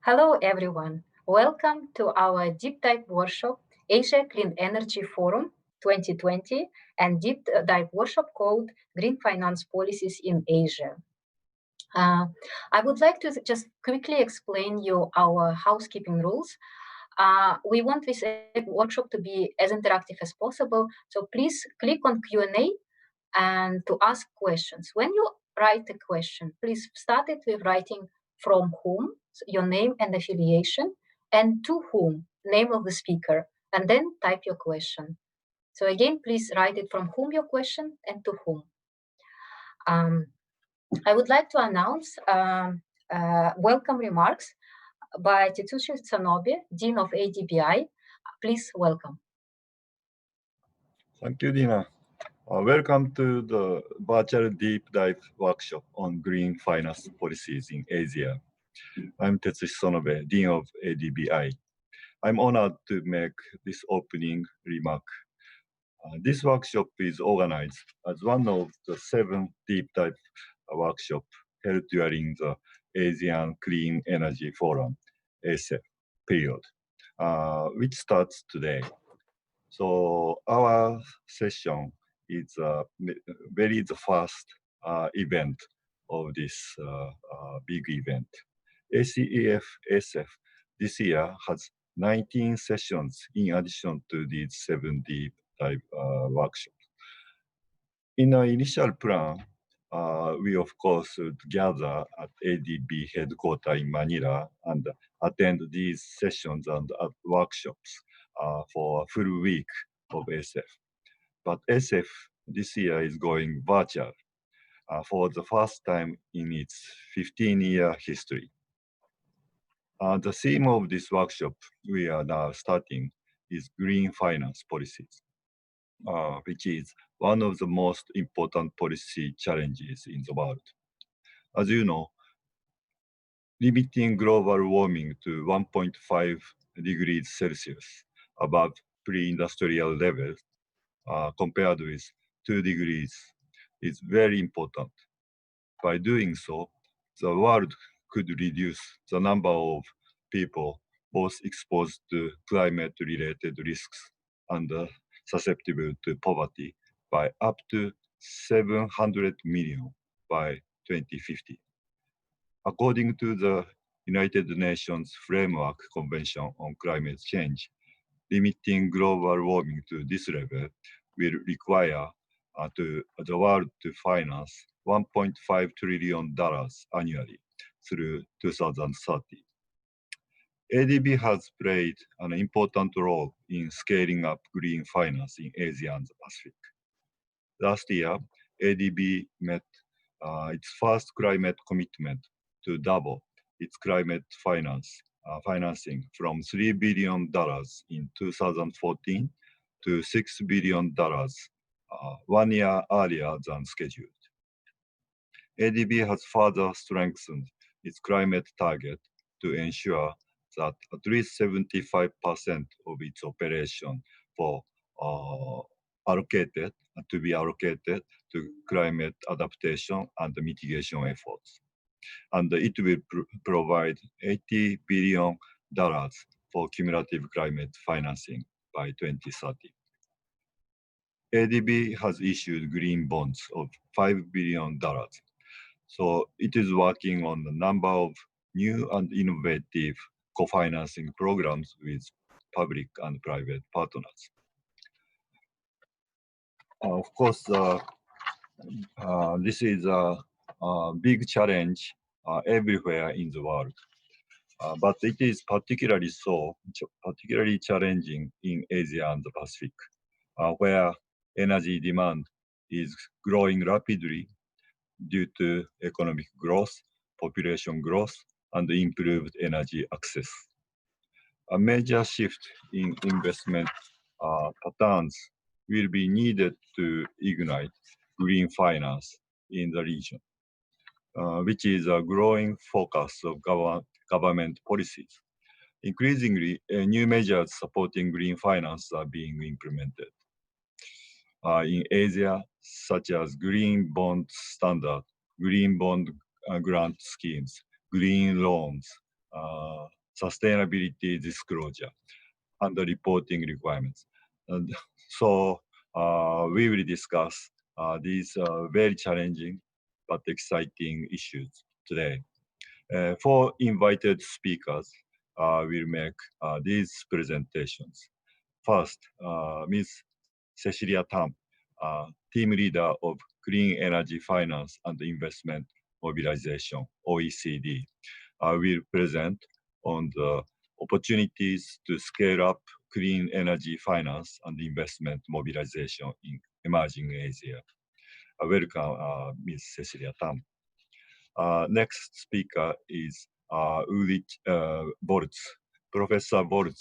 Hello, everyone. Welcome to our deep dive workshop, Asia Clean Energy Forum 2020, and deep dive workshop called Green Finance Policies in Asia. I would like to just quickly explain you our housekeeping rules. We want this workshop to be as interactive as possible, so please click on Q&A and to ask questions. When you write a question, please start it with writing from whom, so your name and affiliation, and to whom, name of the speaker, and then type your question. So again, please write it from whom your question and to whom. I would like to announce welcome remarks by Tetsushi Tsunobe, Dean of ADBI. Please welcome. Thank you, Dina. Welcome to the virtual deep dive workshop on green finance policies in Asia. I'm Tetsushi Tsunobe, Dean of ADBI. I'm honored to make this opening remark. This workshop is organized as one of the 7 deep dive workshops held during the Asian Clean Energy Forum, ASEF period, which starts today. So our session is very the first event of this big event. ACEF SF this year has 19 sessions in addition to these 7 deep dive workshops. In our initial plan, we of course would gather at ADB headquarters in Manila and attend these sessions and workshops for a full week of SF. But SF this year is going virtual for the first time in its 15-year history. The theme of this workshop we are now starting is green finance policies, which is one of the most important policy challenges in the world. As you know, limiting global warming to 1.5 degrees Celsius above pre-industrial levels compared with 2 degrees is very important. By doing so, the world could reduce the number of people both exposed to climate-related risks and susceptible to poverty by up to 700 million by 2050. According to the United Nations Framework Convention on Climate Change, limiting global warming to this level will require the world to finance $1.5 trillion annually through 2030. ADB has played an important role in scaling up green finance in Asia and the Pacific. Last year, ADB met its first climate commitment to double its climate financing from $3 billion in 2014 to $6 billion 1 year earlier than scheduled. ADB has further strengthened its climate target to ensure that at least 75% of its operation to be allocated to climate adaptation and mitigation efforts. And it will provide $80 billion for cumulative climate financing by 2030. ADB has issued green bonds of $5 billion. So it is working on a number of new and innovative co-financing programs with public and private partners. Of course, this is a big challenge everywhere in the world. But it is particularly challenging in Asia and the Pacific, where energy demand is growing rapidly due to economic growth, population growth, and improved energy access. A major shift in investment patterns will be needed to ignite green finance in the region, which is a growing focus of government policies. Increasingly, new measures supporting green finance are being implemented. In Asia, such as green bond standard, green bond grant schemes, green loans, sustainability disclosure and the reporting requirements. And so we will discuss these very challenging but exciting issues today. Four invited speakers will make these presentations. First, Ms. Cecilia Tam, team leader of Clean Energy Finance and Investment Mobilization, OECD, will present on the opportunities to scale up clean energy finance and investment mobilization in emerging Asia. Welcome, Ms. Cecilia Tam. Next speaker is Ulrich Boltz. Professor Boltz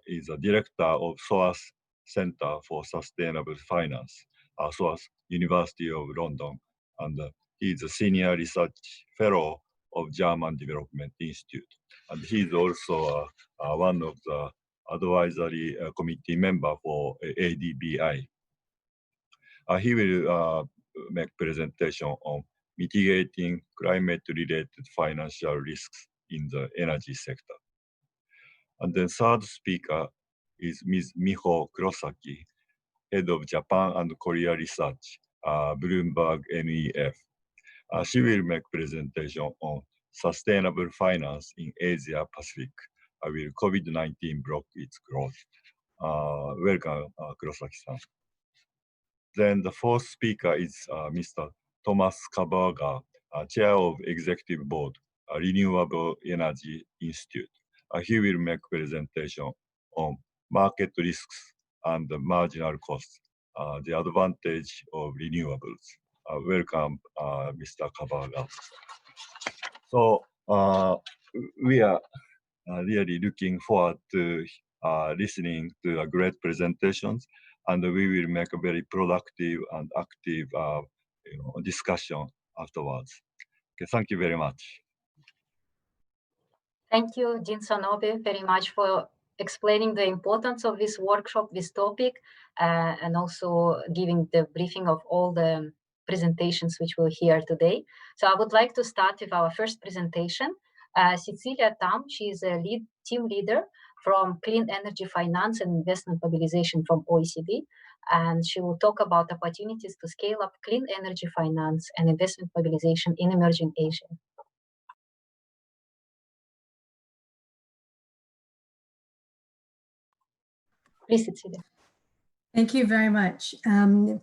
is a director of SOAS Center for Sustainable Finance, SOAS University of London, and he is a senior research fellow of German Development Institute. And he is also one of the advisory committee member for ADBI. He will make presentation on mitigating climate-related financial risks in the energy sector. And then third speaker is Ms. Miho Kurosaki, head of Japan and Korea Research, Bloomberg NEF. She will make presentation on sustainable finance in Asia Pacific. Will COVID-19 block its growth? Welcome, Kurosaki-san. Then the fourth speaker is Mr. Thomas Kaberger, Chair of Executive Board, Renewable Energy Institute. He will make presentation on market risks and the marginal costs, the advantage of renewables. Welcome, Mr. Kaberger. So we are really looking forward to listening to the great presentations, and we will make a very productive and active discussion afterwards. Okay, thank you very much. Thank you, Dean Sonobe, very much for explaining the importance of this workshop, this topic, and also giving the briefing of all the presentations which we'll hear today. So I would like to start with our first presentation. Cecilia Tam, she is a team leader from Clean Energy Finance and Investment Mobilization from OECD, and she will talk about opportunities to scale up clean energy finance and investment mobilization in emerging Asia. Please, Cecilia. Thank you very much.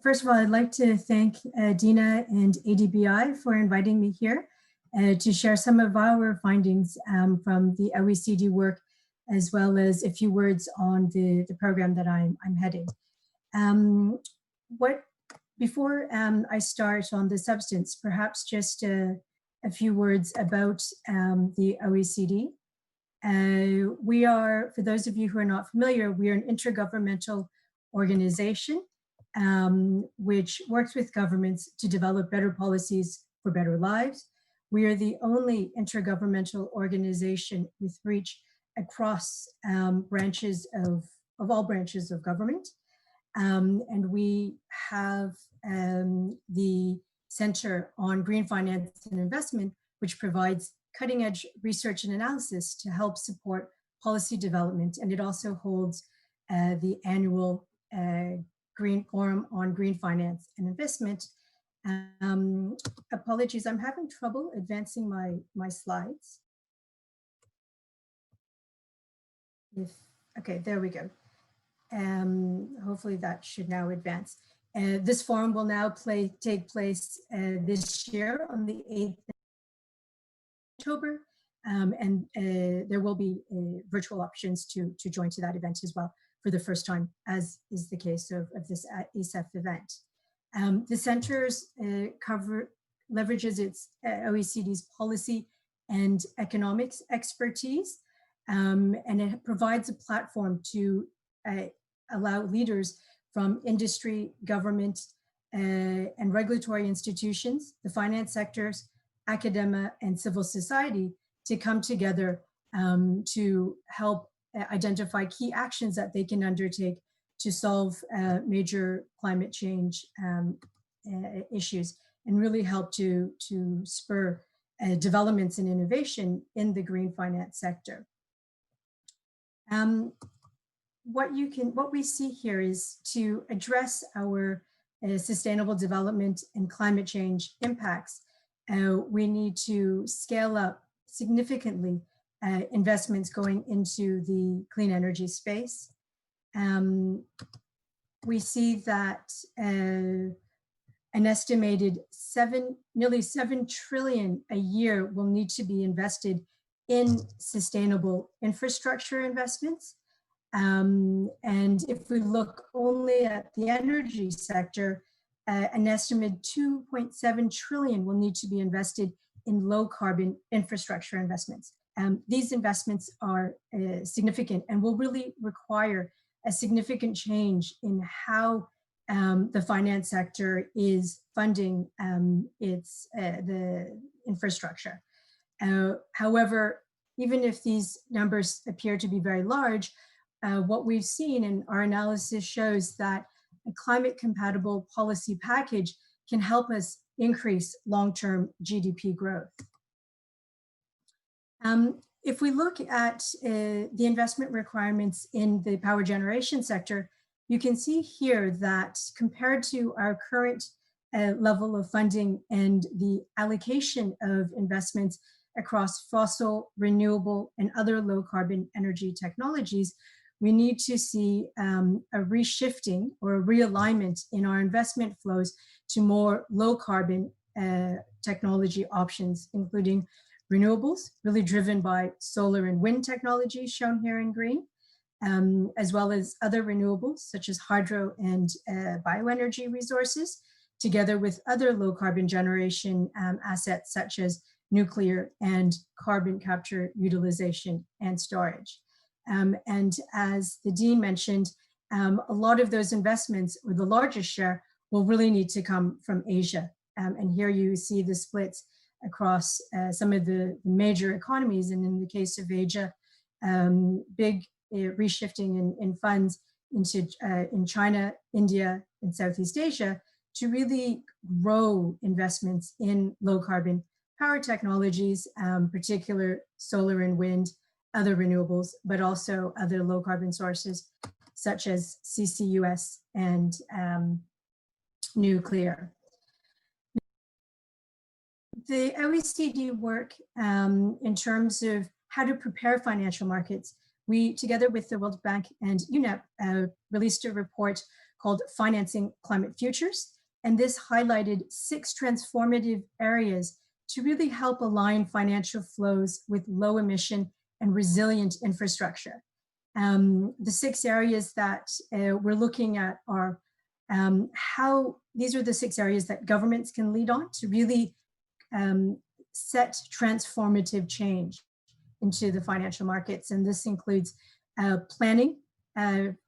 First of all, I'd like to thank Dina and ADBI for inviting me here to share some of our findings from the OECD work, as well as a few words on the program that I'm heading. Before I start on the substance, perhaps just a few words about the OECD. We are, for those of you who are not familiar, we are an intergovernmental organization which works with governments to develop better policies for better lives. We are the only intergovernmental organization with reach across branches of all branches of government. And we have the Center on Green Finance and Investment, which provides cutting-edge research and analysis to help support policy development. And it also holds the annual Green Forum on Green Finance and Investment. Apologies, I'm having trouble advancing my slides. Okay, there we go. Hopefully that should now advance. This forum will now take place this year on the 8th of October, and there will be virtual options to join to that event as well for the first time, as is the case of this ESEF event. The center's leverages its OECD's policy and economics expertise, and it provides a platform to allow leaders from industry, government, and regulatory institutions, the finance sectors, academia, and civil society to come together to help identify key actions that they can undertake to solve major climate change issues, and really help to spur developments and innovation in the green finance sector. What we see here is to address our sustainable development and climate change impacts, we need to scale up significantly investments going into the clean energy space. We see that an estimated nearly 7 trillion a year will need to be invested in sustainable infrastructure investments. And if we look only at the energy sector, an estimated 2.7 trillion will need to be invested in low carbon infrastructure investments. These investments are significant and will really require a significant change in how the finance sector is funding the infrastructure. However, even if these numbers appear to be very large, what we've seen in our analysis shows that a climate compatible policy package can help us increase long-term GDP growth. If we look at the investment requirements in the power generation sector, you can see here that compared to our current level of funding and the allocation of investments across fossil, renewable, and other low carbon energy technologies, we need to see a reshifting or a realignment in our investment flows to more low carbon technology options, including renewables, really driven by solar and wind technology shown here in green, as well as other renewables such as hydro and bioenergy resources, together with other low carbon generation assets such as nuclear and carbon capture, utilization, and storage. And as the Dean mentioned, a lot of those investments, or the largest share, will really need to come from Asia. And here you see the splits across some of the major economies. And in the case of Asia, big reshifting in funds into in China, India, and Southeast Asia to really grow investments in low carbon power technologies, particular solar and wind, other renewables, but also other low carbon sources such as CCUS and nuclear. The OECD work in terms of how to prepare financial markets, we, together with the World Bank and UNEP, released a report called Financing Climate Futures. And this highlighted 6 transformative areas to really help align financial flows with low emission and resilient infrastructure. The 6 areas that we're looking at are these are the 6 areas that governments can lead on to really set transformative change into the financial markets. And this includes planning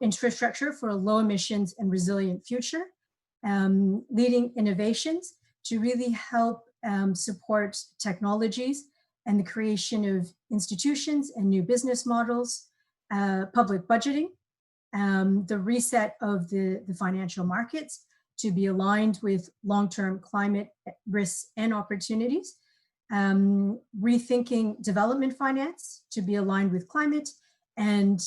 infrastructure for a low emissions and resilient future, leading innovations to really help support technologies and the creation of institutions and new business models, public budgeting, the reset of the financial markets to be aligned with long-term climate risks and opportunities, rethinking development finance to be aligned with climate, and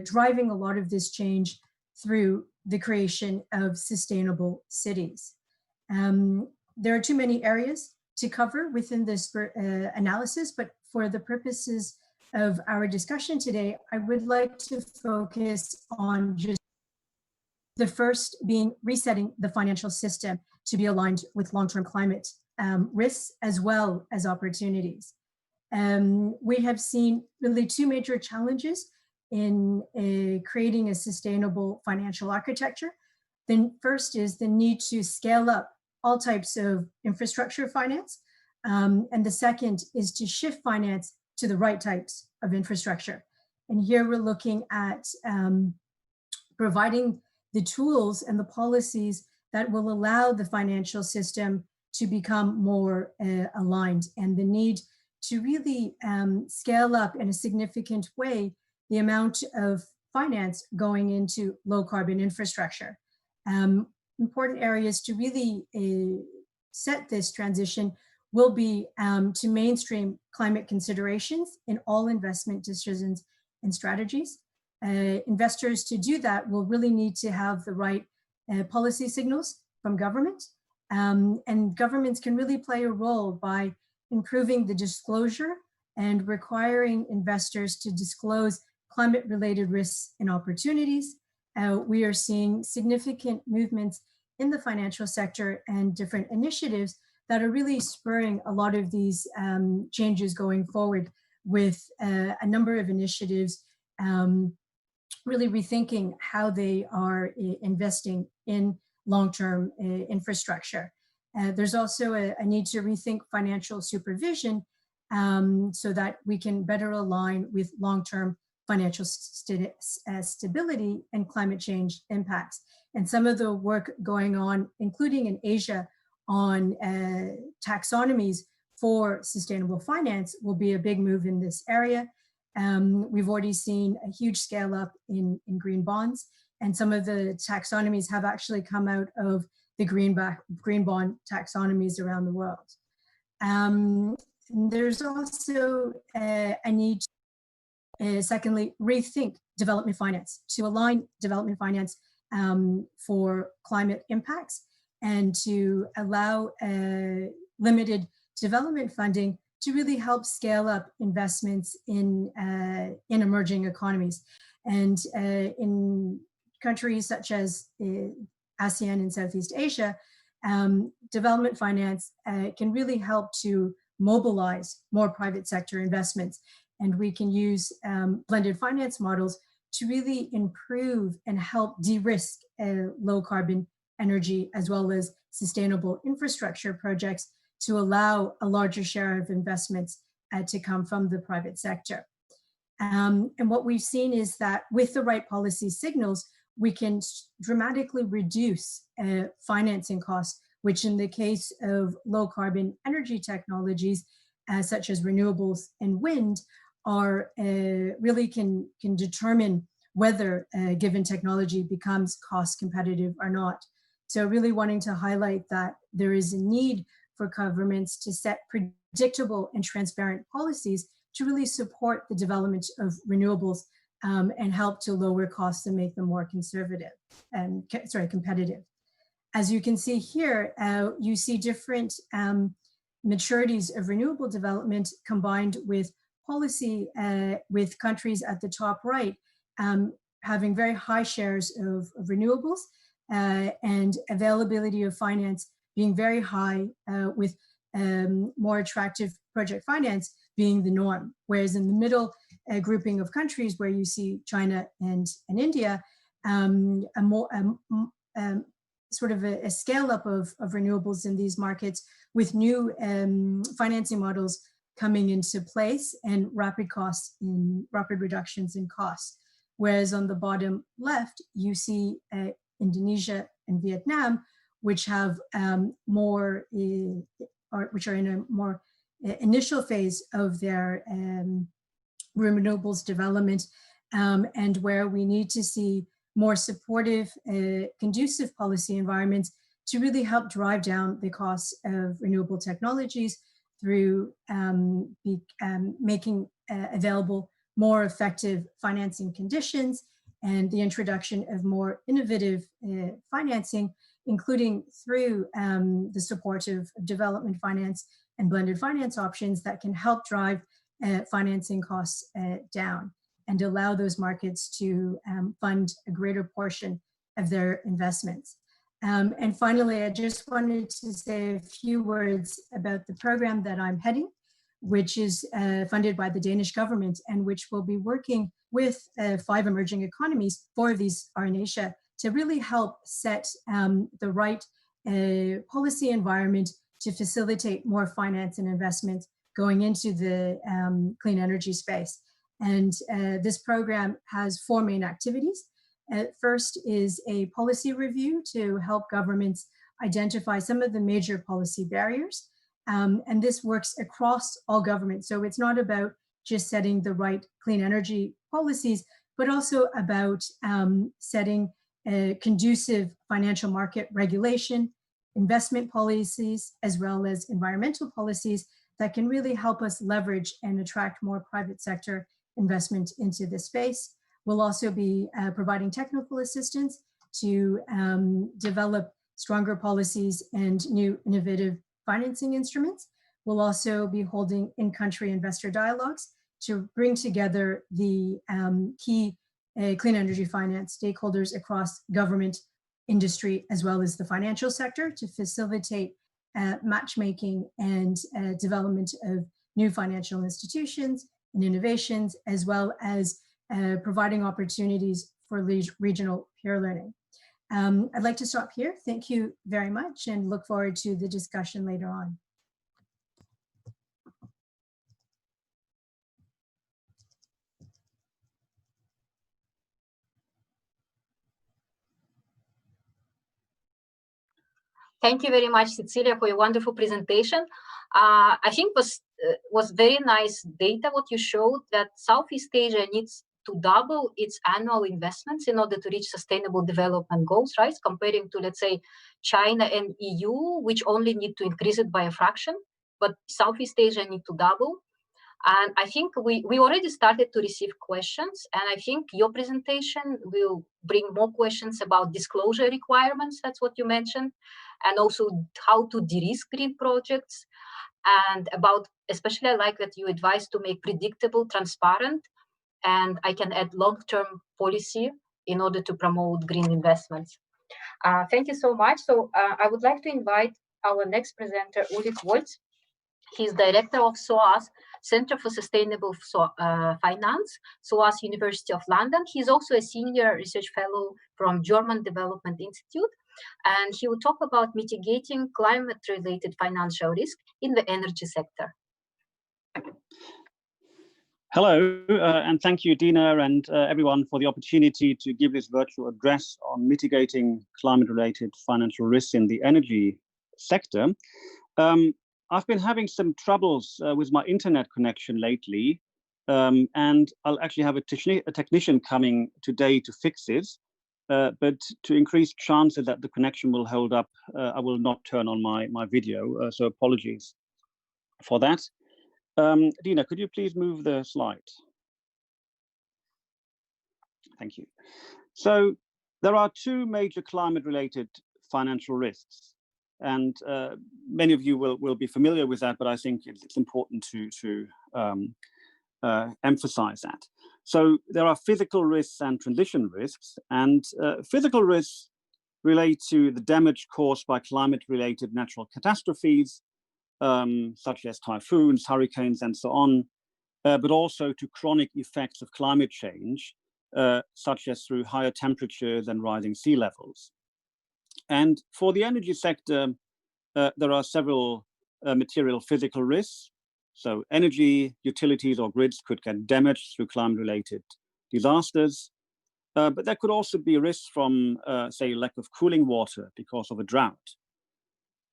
driving a lot of this change through the creation of sustainable cities. There are too many areas to cover within this analysis, but for the purposes of our discussion today, I would like to focus on just the first being resetting the financial system to be aligned with long-term climate risks as well as opportunities. We have seen really 2 major challenges in creating a sustainable financial architecture. The first is the need to scale up all types of infrastructure finance. And the second is to shift finance to the right types of infrastructure. And here we're looking at providing the tools and the policies that will allow the financial system to become more aligned, and the need to really scale up in a significant way the amount of finance going into low carbon infrastructure. Important areas to really set this transition will be to mainstream climate considerations in all investment decisions and strategies. Investors to do that will really need to have the right policy signals from government. And governments can really play a role by improving the disclosure and requiring investors to disclose climate-related risks and opportunities. We are seeing significant movements in the financial sector and different initiatives that are really spurring a lot of these changes going forward, with a number of initiatives really rethinking how they are investing in long-term infrastructure. There's also a need to rethink financial supervision so that we can better align with long-term financial stability and climate change impacts. And some of the work going on, including in Asia, on taxonomies for sustainable finance will be a big move in this area. We've already seen a huge scale up in green bonds, and some of the taxonomies have actually come out of the green bond taxonomies around the world. There's also a need to, secondly, rethink development finance to align development finance for climate impacts and to allow limited development funding to really help scale up investments in emerging economies. And in countries such as ASEAN and Southeast Asia, development finance can really help to mobilize more private sector investments. And we can use blended finance models to really improve and help de-risk low carbon energy as well as sustainable infrastructure projects to allow a larger share of investments to come from the private sector. And what we've seen is that with the right policy signals, we can dramatically reduce financing costs, which in the case of low carbon energy technologies, such as renewables and wind, are really can determine whether a given technology becomes cost competitive or not. So really wanting to highlight that there is a need for governments to set predictable and transparent policies to really support the development of renewables and help to lower costs and make them more competitive. As you can see here, you see different maturities of renewable development combined with policy with countries at the top right having very high shares of renewables and availability of finance being very high with more attractive project finance being the norm. Whereas in the middle grouping of countries where you see China and India, sort of a scale up of renewables in these markets with new financing models coming into place and rapid reductions in costs. Whereas on the bottom left, you see Indonesia and Vietnam, which have which are in a more initial phase of their renewables development, and where we need to see more supportive, conducive policy environments to really help drive down the costs of renewable technologies through making available more effective financing conditions and the introduction of more innovative financing, including through the support of development finance and blended finance options that can help drive financing costs down and allow those markets to fund a greater portion of their investments. And finally, I just wanted to say a few words about the program that I'm heading, which is funded by the Danish government and which will be working with 5 emerging economies. 4 of these are in Asia, to really help set the right policy environment to facilitate more finance and investment going into the clean energy space. And this program has 4 main activities. First is a policy review to help governments identify some of the major policy barriers. And this works across all governments. So it's not about just setting the right clean energy policies, but also about setting conducive financial market regulation, investment policies as well as environmental policies that can really help us leverage and attract more private sector investment into this space. We'll also be providing technical assistance to develop stronger policies and new innovative financing instruments. We'll also be holding in-country investor dialogues to bring together the key clean energy finance stakeholders across government, industry, as well as the financial sector to facilitate matchmaking and development of new financial institutions and innovations, as well as providing opportunities for regional peer learning. I'd like to stop here. Thank you very much and look forward to the discussion later on. Thank you very much, Cecilia, for your wonderful presentation. I think was very nice data what you showed, that Southeast Asia needs to double its annual investments in order to reach sustainable development goals, right? Comparing to, let's say, China and EU, which only need to increase it by a fraction, but Southeast Asia need to double. And I think we already started to receive questions, and I think your presentation will bring more questions about disclosure requirements, that's what you mentioned, and also how to de-risk green projects, and about, especially I like that you advise to make predictable, transparent, and I can add long-term policy in order to promote green investments. Thank you so much. So I would like to invite our next presenter, Ulrich Woltz. He's director of SOAS, Center for Sustainable Finance, SOAS University of London. He's also a senior research fellow from German Development Institute, and he will talk about mitigating climate-related financial risk in the energy sector. Hello, and thank you, Dina, and everyone for the opportunity to give this virtual address on mitigating climate-related financial risks in the energy sector. I've been having some troubles with my internet connection lately, and I'll actually have a technician coming today to fix it. But to increase chances that the connection will hold up, I will not turn on my video, so apologies for that. Dina, could you please move the slide? Thank you. So there are two major climate-related financial risks. And many of you will be familiar with that, but I think it's important to emphasize that. So there are physical risks and transition risks, and physical risks relate to the damage caused by climate-related natural catastrophes, such as typhoons, hurricanes, and so on, but also to chronic effects of climate change, such as through higher temperatures and rising sea levels. And for the energy sector, there are several material physical risks. So energy, utilities, or grids could get damaged through climate-related disasters. But there could also be risks from, say, lack of cooling water because of a drought.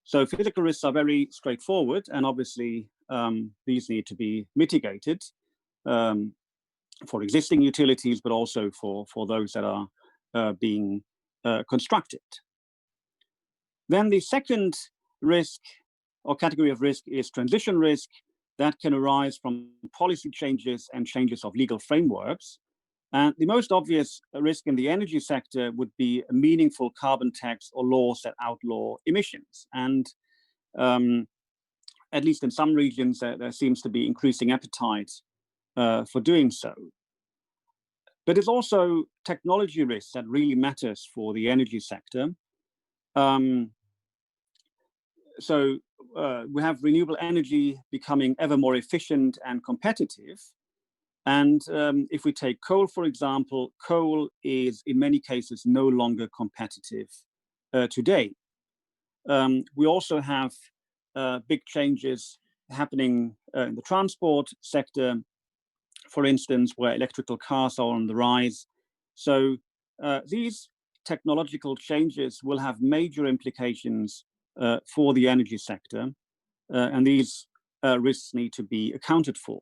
So physical risks are very straightforward, and obviously these need to be mitigated for existing utilities, but also for those that are being constructed. Then the second risk or category of risk is transition risk that can arise from policy changes and changes of legal frameworks. And the most obvious risk in the energy sector would be a meaningful carbon tax or laws that outlaw emissions. And at least in some regions, there seems to be increasing appetite for doing so. But it's also technology risk that really matters for the energy sector. So we have renewable energy becoming ever more efficient and competitive. And if we take coal, for example, coal is in many cases no longer competitive today. We also have big changes happening in the transport sector, for instance, where electrical cars are on the rise. So these technological changes will have major implications for the energy sector, and these risks need to be accounted for.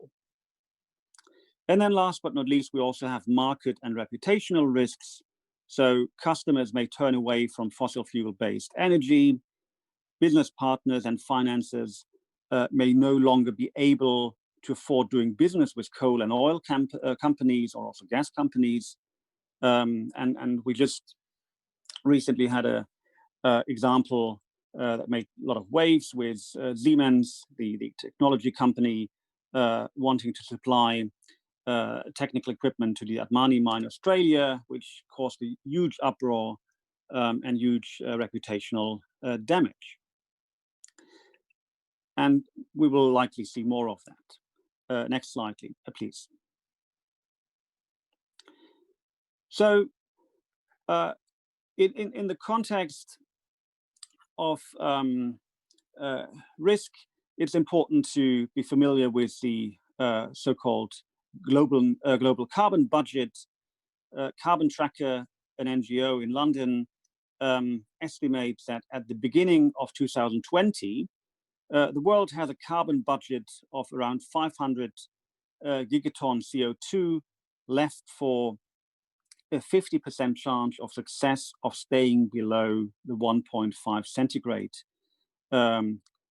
And then last but not least, we also have market and reputational risks. So customers may turn away from fossil fuel-based energy. business partners and financiers may no longer be able to afford doing business with coal and oil companies or also gas companies. And we just recently had a example that made a lot of waves with Siemens, the technology company, wanting to supply technical equipment to the Admani mine, Australia, which caused a huge uproar and huge reputational damage. And we will likely see more of that. Next slide, please. So in the context of risk, it's important to be familiar with the so-called global carbon budget. Carbon Tracker, an NGO in London, estimates that at the beginning of 2020, the world has a carbon budget of around 500 gigaton CO2 left for a 50% chance of success of staying below the 1.5 centigrade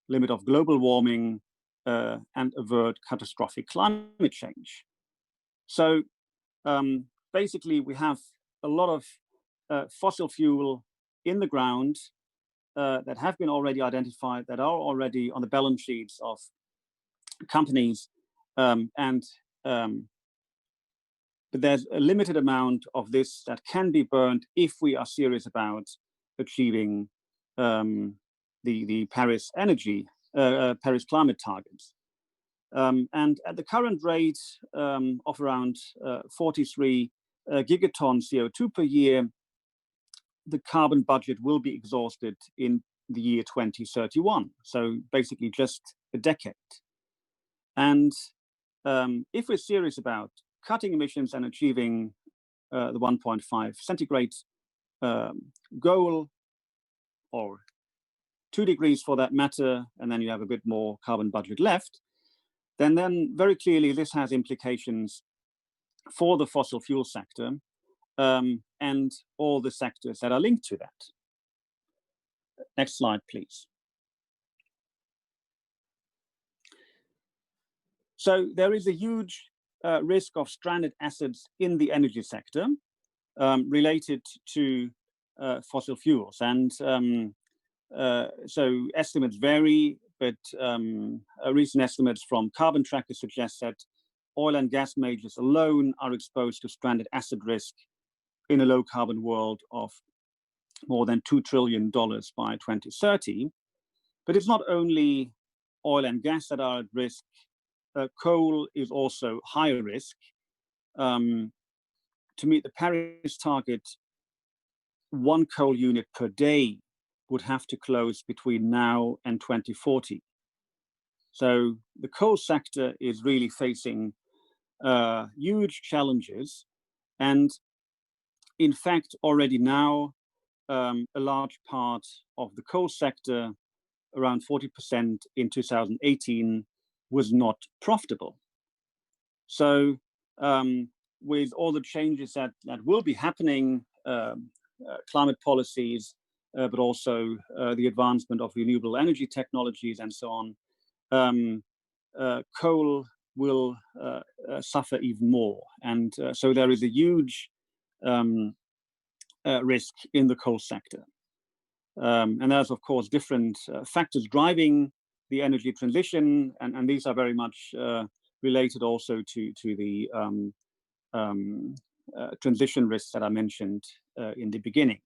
limit of global warming and avert catastrophic climate change. So basically, we have a lot of fossil fuel in the ground that have been already identified, that are already on the balance sheets of companies, but there's a limited amount of this that can be burned if we are serious about achieving the Paris Paris climate targets. And at the current rate of around 43 gigaton CO2 per year, the carbon budget will be exhausted in the year 2031. So basically just a decade. And if we're serious about cutting emissions and achieving the 1.5 centigrade goal, or 2 degrees for that matter, and then you have a bit more carbon budget left, then very clearly this has implications for the fossil fuel sector and all the sectors that are linked to that. Next slide, please. So there is a huge risk of stranded assets in the energy sector related to fossil fuels. And so estimates vary, but recent estimates from Carbon Tracker suggest that oil and gas majors alone are exposed to stranded asset risk in a low carbon world of more than $2 trillion by 2030. But it's not only oil and gas that are at risk. Coal is also higher risk. To meet the Paris target, 1 coal unit per day would have to close between now and 2040. So the coal sector is really facing huge challenges. And in fact, already now, a large part of the coal sector, around 40% in 2018, was not profitable. So with all the changes that will be happening, climate policies, but also the advancement of renewable energy technologies and so on, coal will suffer even more. And so there is a huge risk in the coal sector. And there's, of course, different factors driving the energy transition, and these are very much related also to the transition risks that I mentioned in the beginning.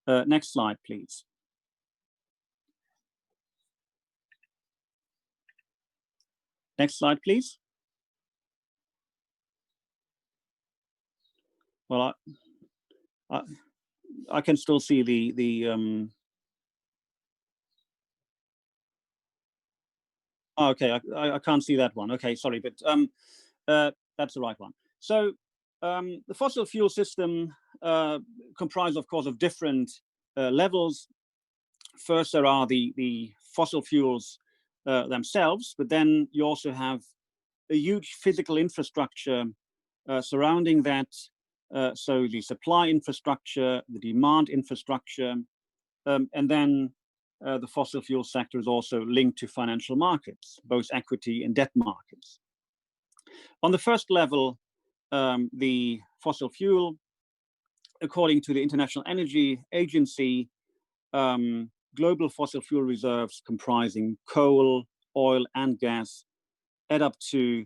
Next slide, please. Next slide, please. Well, I can still see the oh, okay, I can't see that one. Okay, sorry, but that's the right one. So the fossil fuel system comprises, of course, of different levels. First, there are the fossil fuels themselves, but then you also have a huge physical infrastructure surrounding that. So the supply infrastructure, the demand infrastructure, and then the fossil fuel sector is also linked to financial markets, both equity and debt markets. On the first level, the fossil fuel, according to the International Energy Agency, global fossil fuel reserves comprising coal, oil, and gas add up to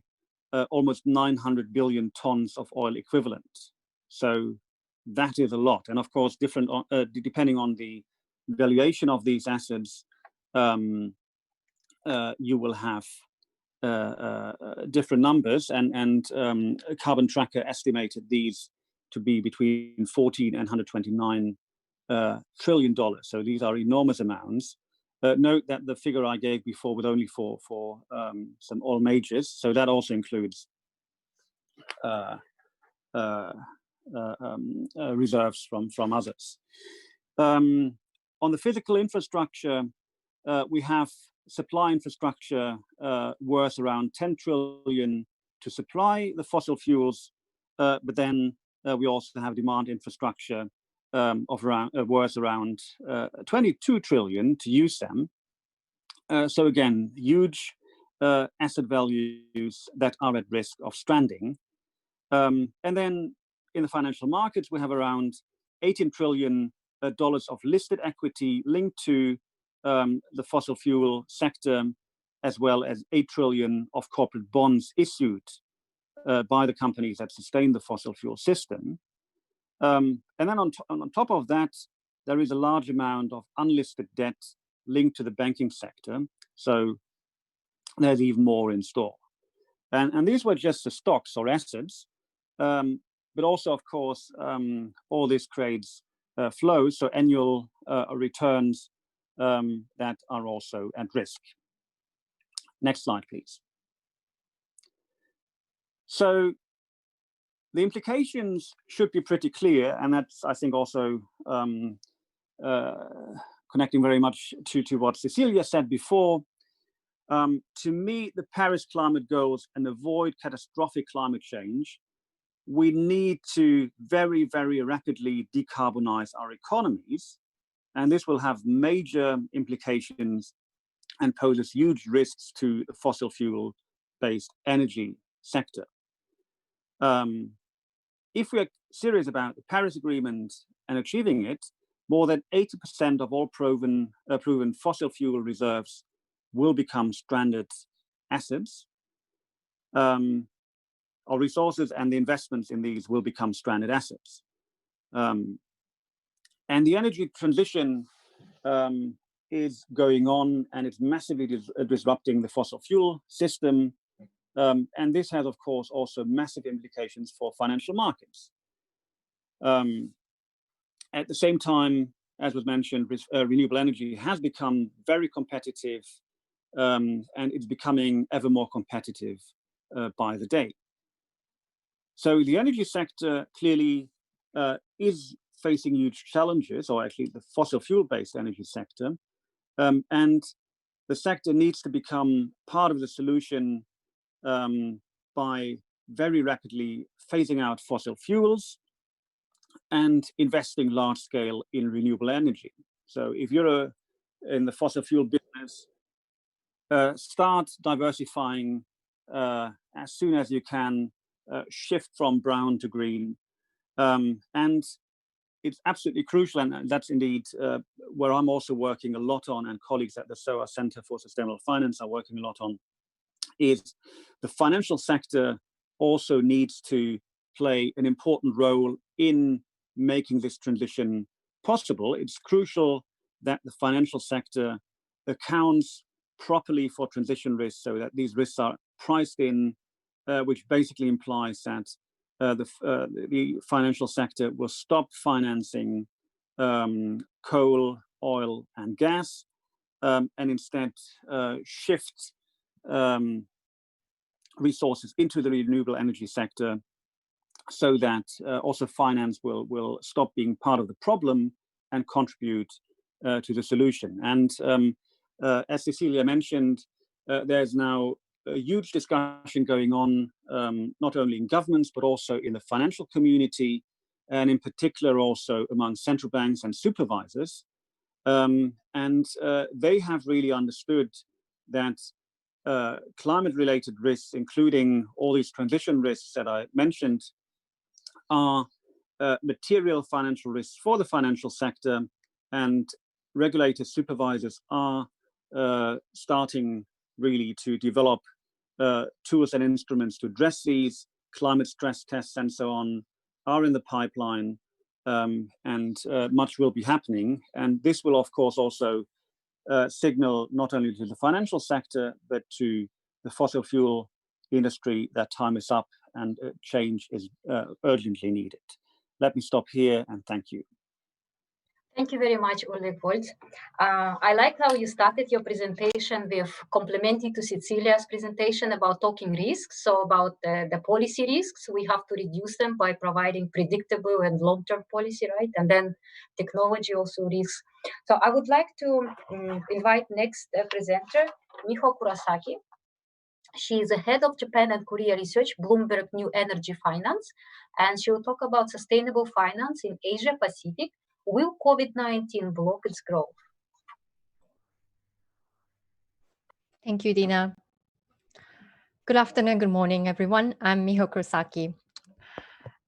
almost 900 billion tons of oil equivalent. So that is a lot. And of course, different depending on the valuation of these assets, you will have different numbers. And Carbon Tracker estimated these to be between 14 and 129 trillion dollars. So these are enormous amounts. Note that the figure I gave before was only for some oil majors. So that also includes reserves from others. On the physical infrastructure, we have supply infrastructure worth around 10 trillion to supply the fossil fuels, but then we also have demand infrastructure of around worth around 22 trillion to use them. So again, huge asset values that are at risk of stranding. And then in the financial markets, we have around $18 trillion of listed equity linked to the fossil fuel sector, as well as 8 trillion of corporate bonds issued by the companies that sustain the fossil fuel system. And then on top of that, there is a large amount of unlisted debt linked to the banking sector. So there's even more in store. And these were just the stocks or assets, but also, of course, all this creates flows, so annual returns that are also at risk. Next slide, please. So the implications should be pretty clear, and that's, I think, also connecting very much to what Cecilia said before. To meet the Paris climate goals and avoid catastrophic climate change, we need to very, very rapidly decarbonize our economies. And this will have major implications and poses huge risks to the fossil fuel-based energy sector. If we are serious about the Paris Agreement and achieving it, more than 80% of all proven fossil fuel reserves will become stranded assets. Our resources and the investments in these will become stranded assets. And the energy transition is going on, and it's massively disrupting the fossil fuel system. And this has, of course, also massive implications for financial markets. At the same time, as was mentioned, renewable energy has become very competitive, and it's becoming ever more competitive by the day. So the energy sector clearly is facing huge challenges, or actually the fossil fuel-based energy sector. And the sector needs to become part of the solution by very rapidly phasing out fossil fuels and investing large scale in renewable energy. So if you're in the fossil fuel business, start diversifying as soon as you can, shift from brown to green. And it's absolutely crucial, and that's indeed where I'm also working a lot on, and colleagues at the SOA Center for Sustainable Finance are working a lot on, is the financial sector also needs to play an important role in making this transition possible. It's crucial that the financial sector accounts properly for transition risks so that these risks are priced in, which basically implies that the financial sector will stop financing coal, oil, and gas, and instead shift resources into the renewable energy sector, so that also finance will stop being part of the problem and contribute to the solution. And as Cecilia mentioned, there's now a huge discussion going on, not only in governments, but also in the financial community, and in particular also among central banks and supervisors. And And they have really understood that climate-related risks, including all these transition risks that I mentioned, are material financial risks for the financial sector, and regulators, supervisors are starting really to develop tools and instruments to address these. Climate stress tests and so on are in the pipeline, and much will be happening. And this will, of course, also signal not only to the financial sector, but to the fossil fuel industry that time is up and change is urgently needed. Let me stop here and thank you. Thank you very much, Ulrich Woltz. I like how you started your presentation with complementing to Cecilia's presentation about talking risks. So about the policy risks, we have to reduce them by providing predictable and long-term policy, right? And then technology also risks. So I would like to invite next presenter, Miho Kurosaki. She is the head of Japan and Korea research, Bloomberg New Energy Finance, and she will talk about sustainable finance in Asia Pacific. Will COVID-19 block its growth? Thank you, Dina. Good afternoon, good morning, everyone. I'm Miho Kurosaki.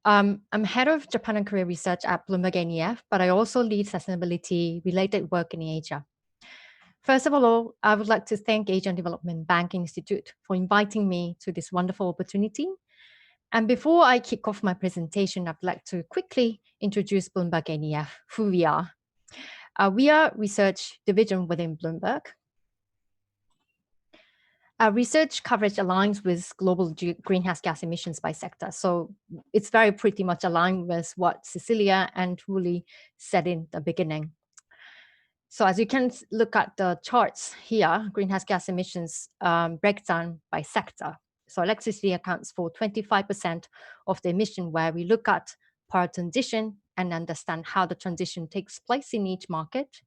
I'm head of Japan and Korea research at Bloomberg NEF, but I also lead sustainability-related work in Asia. First of all, I would like to thank Asian Development Bank Institute for inviting me to this wonderful opportunity. And before I kick off my presentation, I'd like to quickly introduce Bloomberg NEF, who we are. We are a research division within Bloomberg. Our research coverage aligns with global greenhouse gas emissions by sector. So it's very pretty much aligned with what Cecilia and Uli said in the beginning. So as you can look at the charts here, greenhouse gas emissions breakdown by sector. So electricity accounts for 25% of the emission, where we look at power transition and understand how the transition takes place in each market.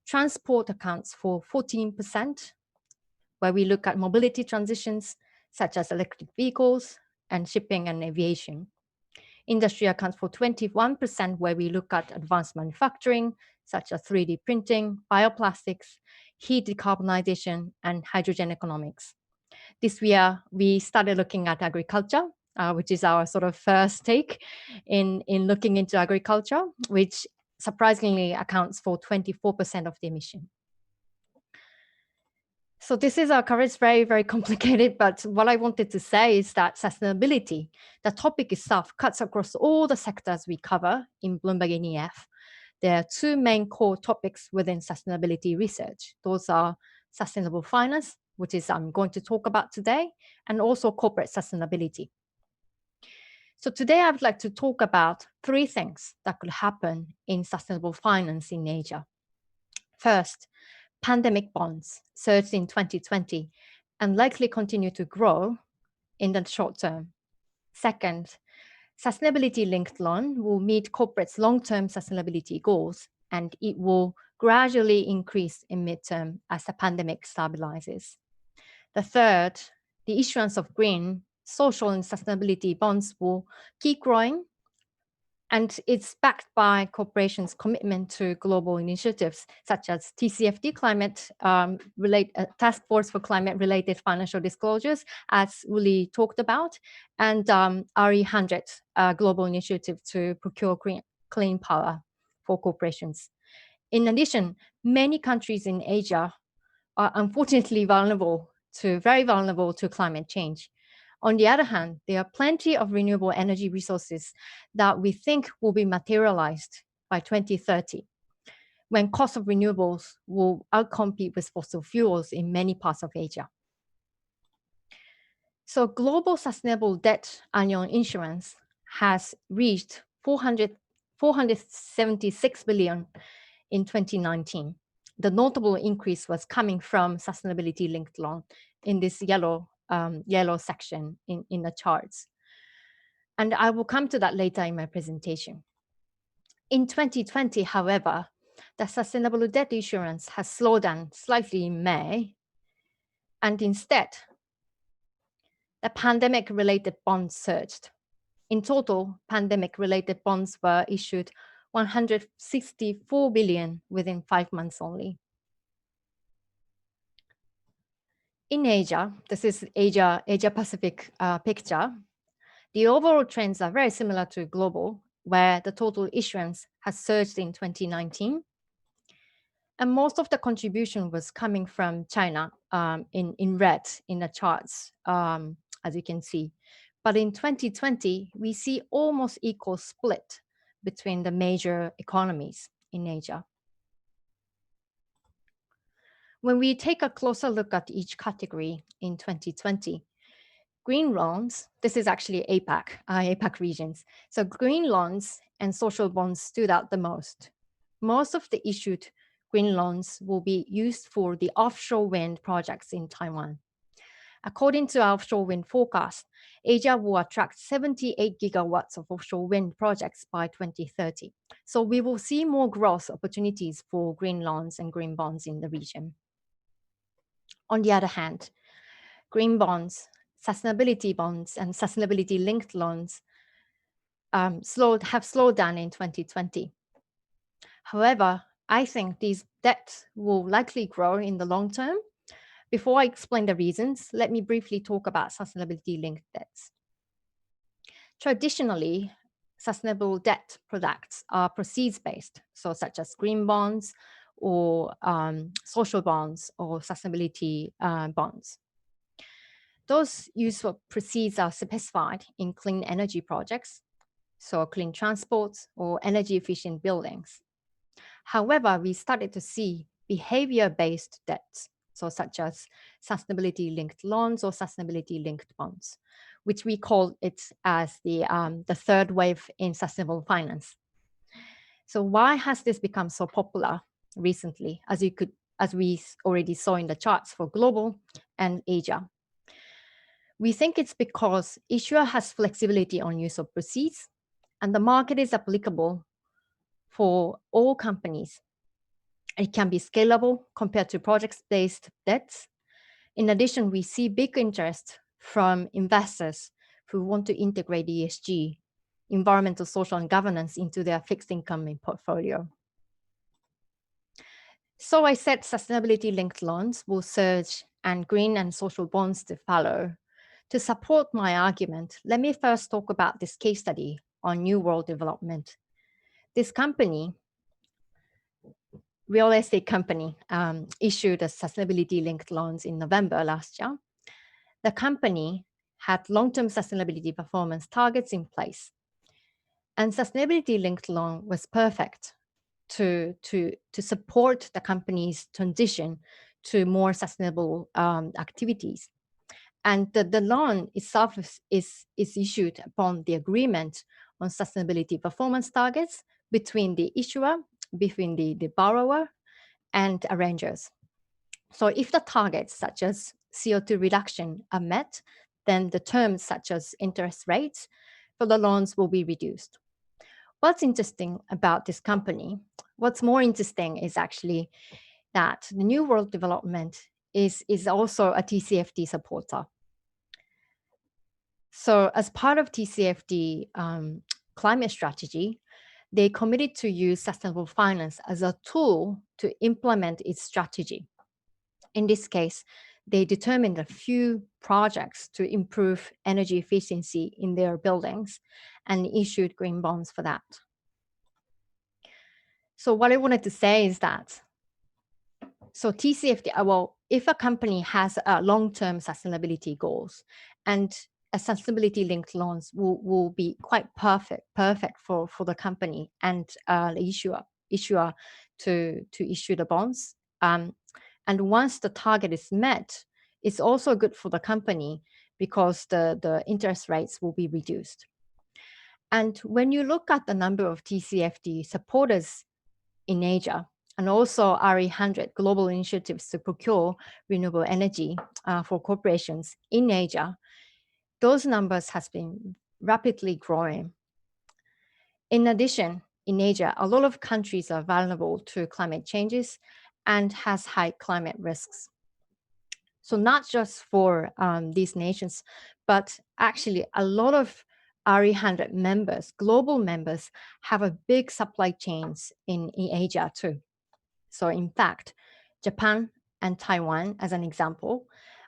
Transport accounts for 14%, where we look at mobility transitions, such as electric vehicles and shipping and aviation. Industry accounts for 21%, where we look at advanced manufacturing, such as 3D printing, bioplastics, heat decarbonization, and hydrogen economics. This year, we started looking at agriculture, which is our sort of first take in looking into agriculture, which surprisingly accounts for 24% of the emission. So this is our coverage, very, very complicated, but what I wanted to say is that sustainability, the topic itself, cuts across all the sectors we cover in Bloomberg NEF. There are two main core topics within sustainability research. Those are sustainable finance, which is I'm going to talk about today, and also corporate sustainability. So today I would like to talk about three things that could happen in sustainable finance in Asia. First, pandemic bonds surged in 2020 and likely continue to grow in the short term. Second, sustainability-linked loan will meet corporates' long-term sustainability goals, and it will gradually increase in midterm as the pandemic stabilizes. The third, the issuance of green, social, and sustainability bonds will keep growing, and it's backed by corporations' commitment to global initiatives such as TCFD, Task Force for Climate-Related Financial Disclosures, as Uli talked about, and RE100, global initiative to procure clean power for corporations. In addition, many countries in Asia are unfortunately very vulnerable to climate change. On the other hand, there are plenty of renewable energy resources that we think will be materialized by 2030, when cost of renewables will outcompete with fossil fuels in many parts of Asia. So global sustainable debt annual issuance has reached 476 billion in 2019. The notable increase was coming from sustainability-linked loan in this yellow section in the charts. And I will come to that later in my presentation. In 2020, however, the sustainable debt issuance has slowed down slightly in May, and instead, the pandemic-related bonds surged. In total, pandemic-related bonds were issued 164 billion within 5 months only. In Asia, this is Asia Pacific picture. The overall trends are very similar to global, where the total issuance has surged in 2019. And most of the contribution was coming from China in red in the charts, as you can see. But in 2020, we see almost equal split between the major economies in Asia. When we take a closer look at each category in 2020, green loans, this is actually APAC regions. So green loans and social bonds stood out the most. Most of the issued green loans will be used for the offshore wind projects in Taiwan. According to our offshore wind forecast, Asia will attract 78 gigawatts of offshore wind projects by 2030. So we will see more growth opportunities for green loans and green bonds in the region. On the other hand, green bonds, sustainability bonds, and sustainability-linked loans have slowed down in 2020. However, I think these debts will likely grow in the long term. Before I explain the reasons, let me briefly talk about sustainability-linked debts. Traditionally, sustainable debt products are proceeds-based, so such as green bonds or social bonds or sustainability bonds. Those use for proceeds are specified in clean energy projects, so clean transport or energy efficient buildings. However, we started to see behavior-based debts, so such as sustainability-linked loans or sustainability-linked bonds, which we call it as the third wave in sustainable finance. So why has this become so popular recently, as we already saw in the charts for global and Asia? We think it's because issuer has flexibility on use of proceeds, and the market is applicable for all companies. It can be scalable compared to project-based debts. In addition, we see big interest from investors who want to integrate ESG, environmental, social, and governance into their fixed income portfolio. So I said sustainability-linked loans will surge and green and social bonds to follow. To support my argument, let me first talk about this case study on New World Development. This company, real estate company, issued a sustainability-linked loans in November last year. The company had long-term sustainability performance targets in place. And sustainability-linked loan was perfect to support the company's transition to more sustainable activities. And the loan itself is issued upon the agreement on sustainability performance targets between the issuer, between the borrower, and arrangers. So if the targets such as CO2 reduction are met, then the terms such as interest rates for the loans will be reduced. What's interesting about this company, what's more interesting is actually that the New World Development is also a TCFD supporter. So as part of TCFD climate strategy, they committed to use sustainable finance as a tool to implement its strategy. In this case, they determined a few projects to improve energy efficiency in their buildings and issued green bonds for that. So what I wanted to say is that, so TCFD, well, if a company has long-term sustainability goals, and a sustainability-linked loans will be quite perfect for the company and the issuer to issue the bonds. And once the target is met, it's also good for the company because the interest rates will be reduced. And when you look at the number of TCFD supporters in Asia, and also RE100 global initiatives to procure renewable energy for corporations in Asia, those numbers has been rapidly growing. In addition, in Asia, a lot of countries are vulnerable to climate changes and has high climate risks. So not just for these nations, but actually a lot of RE100 members, global members, have a big supply chains in Asia too. So in fact, Japan and Taiwan, as an example,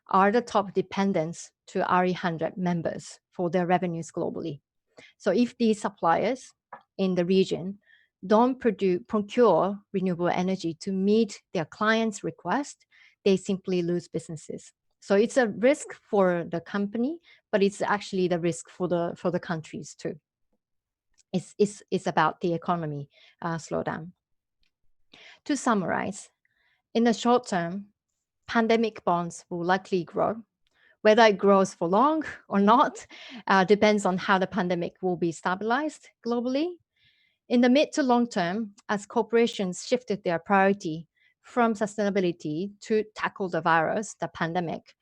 are the top dependents to RE100 members for their revenues globally. So if these suppliers in the region don't procure renewable energy to meet their clients' request, they simply lose businesses. So it's a risk for the company, but it's actually the risk for the countries too. It's about the economy slowdown. To summarize, in the short term, pandemic bonds will likely grow. Whether it grows for long or not depends on how the pandemic will be stabilized globally. In the mid to long term, as corporations shifted their priority from sustainability to tackle the virus, the pandemic,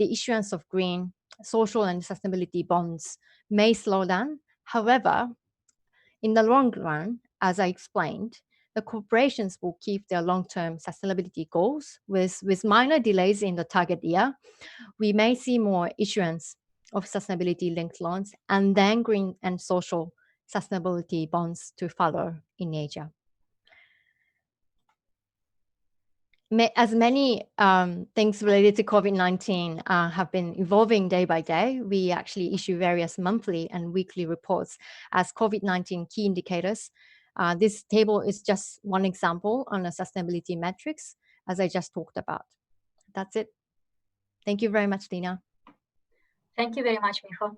the issuance of green, social, and sustainability bonds may slow down. However, in the long run, as I explained, the corporations will keep their long-term sustainability goals with minor delays in the target year. We may see more issuance of sustainability-linked loans and then green and social sustainability bonds to follow in Asia. As many things related to COVID-19 have been evolving day by day, we actually issue various monthly and weekly reports as COVID-19 key indicators. This table is just one example on the sustainability metrics, as I just talked about. That's it. Thank you very much, Dina. Thank you very much, Miho.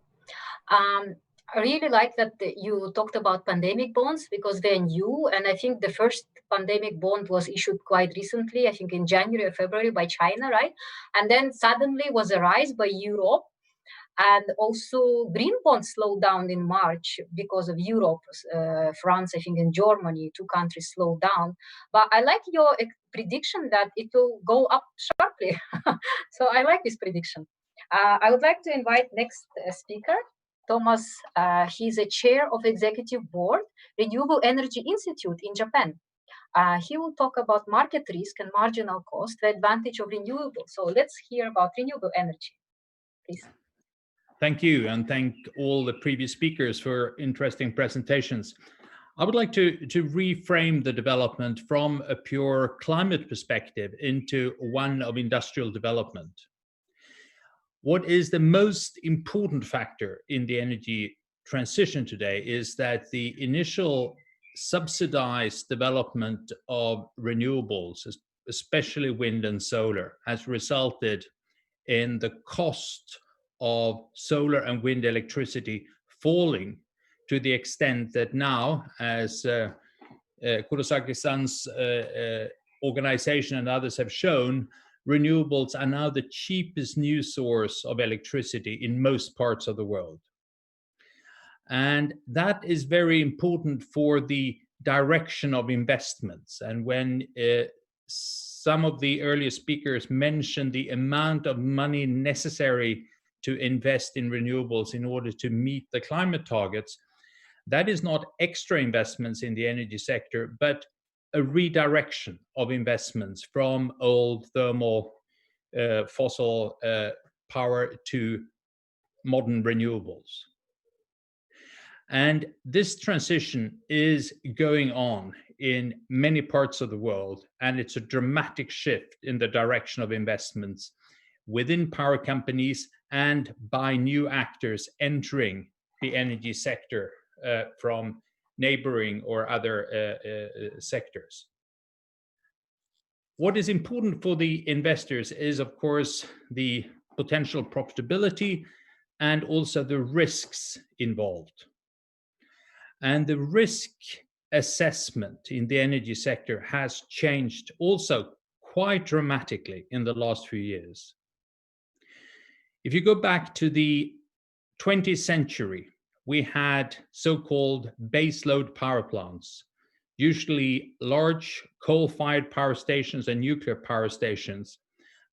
I really like that you talked about pandemic bonds because they're new, and I think the first pandemic bond was issued quite recently, I think in January or February by China, right? And then suddenly was a rise by Europe, and also green bonds slowed down in March because of Europe, France, I think, and Germany, two countries slowed down. But I like your prediction that it will go up sharply. So I like this prediction. I would like to invite next speaker, Thomas. He's a chair of executive board, Renewable Energy Institute in Japan. He will talk about market risk and marginal cost, the advantage of renewable. So let's hear about renewable energy, please. Thank you, and thank all the previous speakers for interesting presentations. I would like to reframe the development from a pure climate perspective into one of industrial development. What is the most important factor in the energy transition today is that the initial subsidized development of renewables, especially wind and solar, has resulted in the cost of solar and wind electricity falling to the extent that now, as Kurosaki-san's organization and others have shown, renewables are now the cheapest new source of electricity in most parts of the world. And that is very important for the direction of investments. And when some of the earlier speakers mentioned the amount of money necessary to invest in renewables in order to meet the climate targets, that is not extra investments in the energy sector, but a redirection of investments from old thermal fossil power to modern renewables. And this transition is going on in many parts of the world, and it's a dramatic shift in the direction of investments within power companies and by new actors entering the energy sector from neighboring or other sectors. What is important for the investors is, of course, the potential profitability and also the risks involved. And the risk assessment in the energy sector has changed also quite dramatically in the last few years. If you go back to the 20th century, we had so-called baseload power plants, usually large coal-fired power stations and nuclear power stations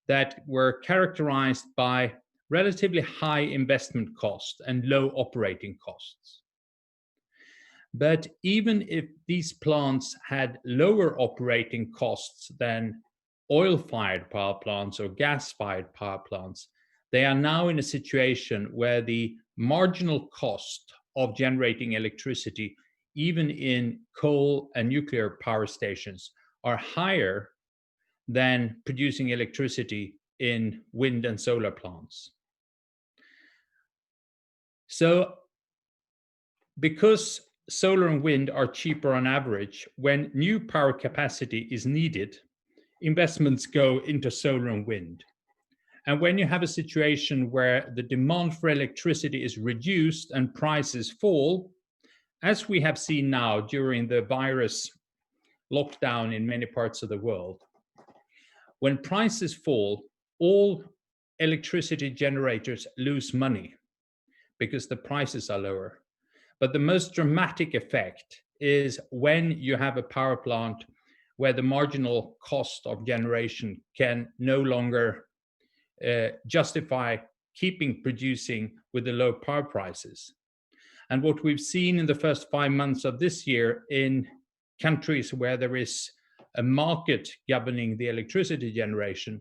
that were characterized by relatively high investment costs and low operating costs. But even if these plants had lower operating costs than oil-fired power plants or gas-fired power plants, they are now in a situation where the marginal cost of generating electricity, even in coal and nuclear power stations, are higher than producing electricity in wind and solar plants. So because solar and wind are cheaper on average, when new power capacity is needed, investments go into solar and wind. And when you have a situation where the demand for electricity is reduced and prices fall, as we have seen now during the virus lockdown in many parts of the world, when prices fall, all electricity generators lose money because the prices are lower. But the most dramatic effect is when you have a power plant where the marginal cost of generation can no longer justify keeping producing with the low power prices. And what we've seen in the first 5 months of this year in countries where there is a market governing the electricity generation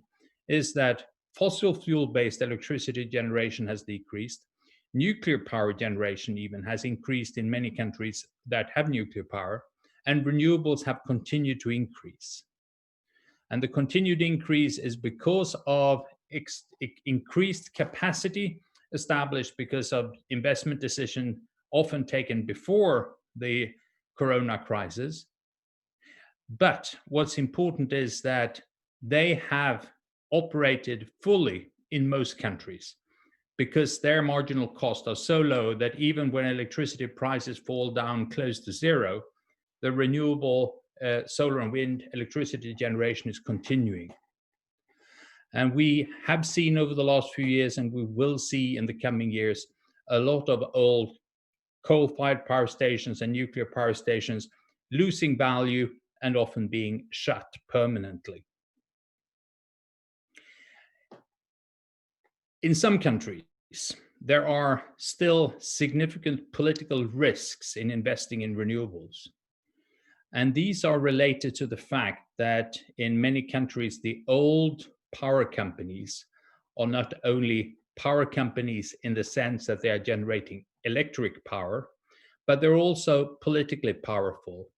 is that fossil fuel-based electricity generation has decreased. Nuclear power generation even has increased in many countries that have nuclear power, and renewables have continued to increase. And the continued increase is because of increased capacity established because of investment decision often taken before the corona crisis. But what's important is that they have operated fully in most countries because their marginal costs are so low that even when electricity prices fall down close to zero, the renewable solar and wind electricity generation is continuing. And we have seen over the last few years, and we will see in the coming years, a lot of old coal-fired power stations and nuclear power stations losing value and often being shut permanently. In some countries, there are still significant political risks in investing in renewables. And these are related to the fact that in many countries, the old power companies are not only power companies in the sense that they are generating electric power, but they're also politically powerful.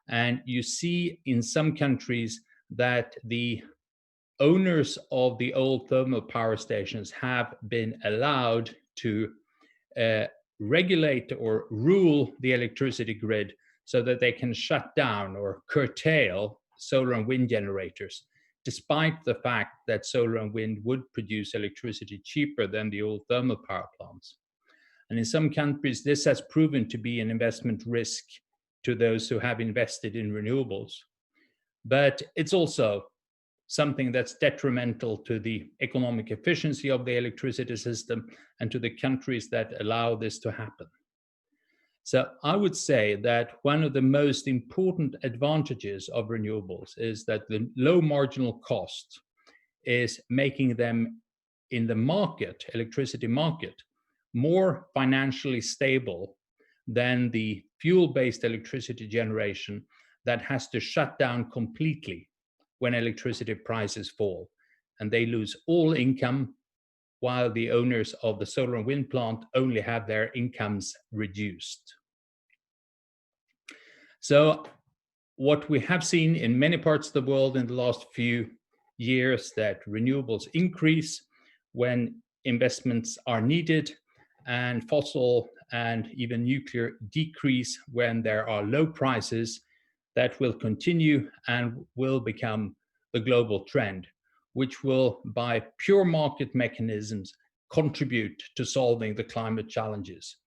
And you see in some countries that the owners of the old thermal power stations have been allowed to regulate or rule the electricity grid so that they can shut down or curtail solar and wind generators, despite the fact that solar and wind would produce electricity cheaper than the old thermal power plants. And in some countries, this has proven to be an investment risk to those who have invested in renewables. But it's also something that's detrimental to the economic efficiency of the electricity system and to the countries that allow this to happen. So I would say that one of the most important advantages of renewables is that the low marginal cost is making them in the market, electricity market, more financially stable than the fuel-based electricity generation that has to shut down completely when electricity prices fall. And they lose all income while the owners of the solar and wind plant only have their incomes reduced. So what we have seen in many parts of the world in the last few years, that renewables increase when investments are needed, and fossil and even nuclear decrease when there are low prices. That will continue and will become the global trend, which will, by pure market mechanisms, contribute to solving the climate challenges.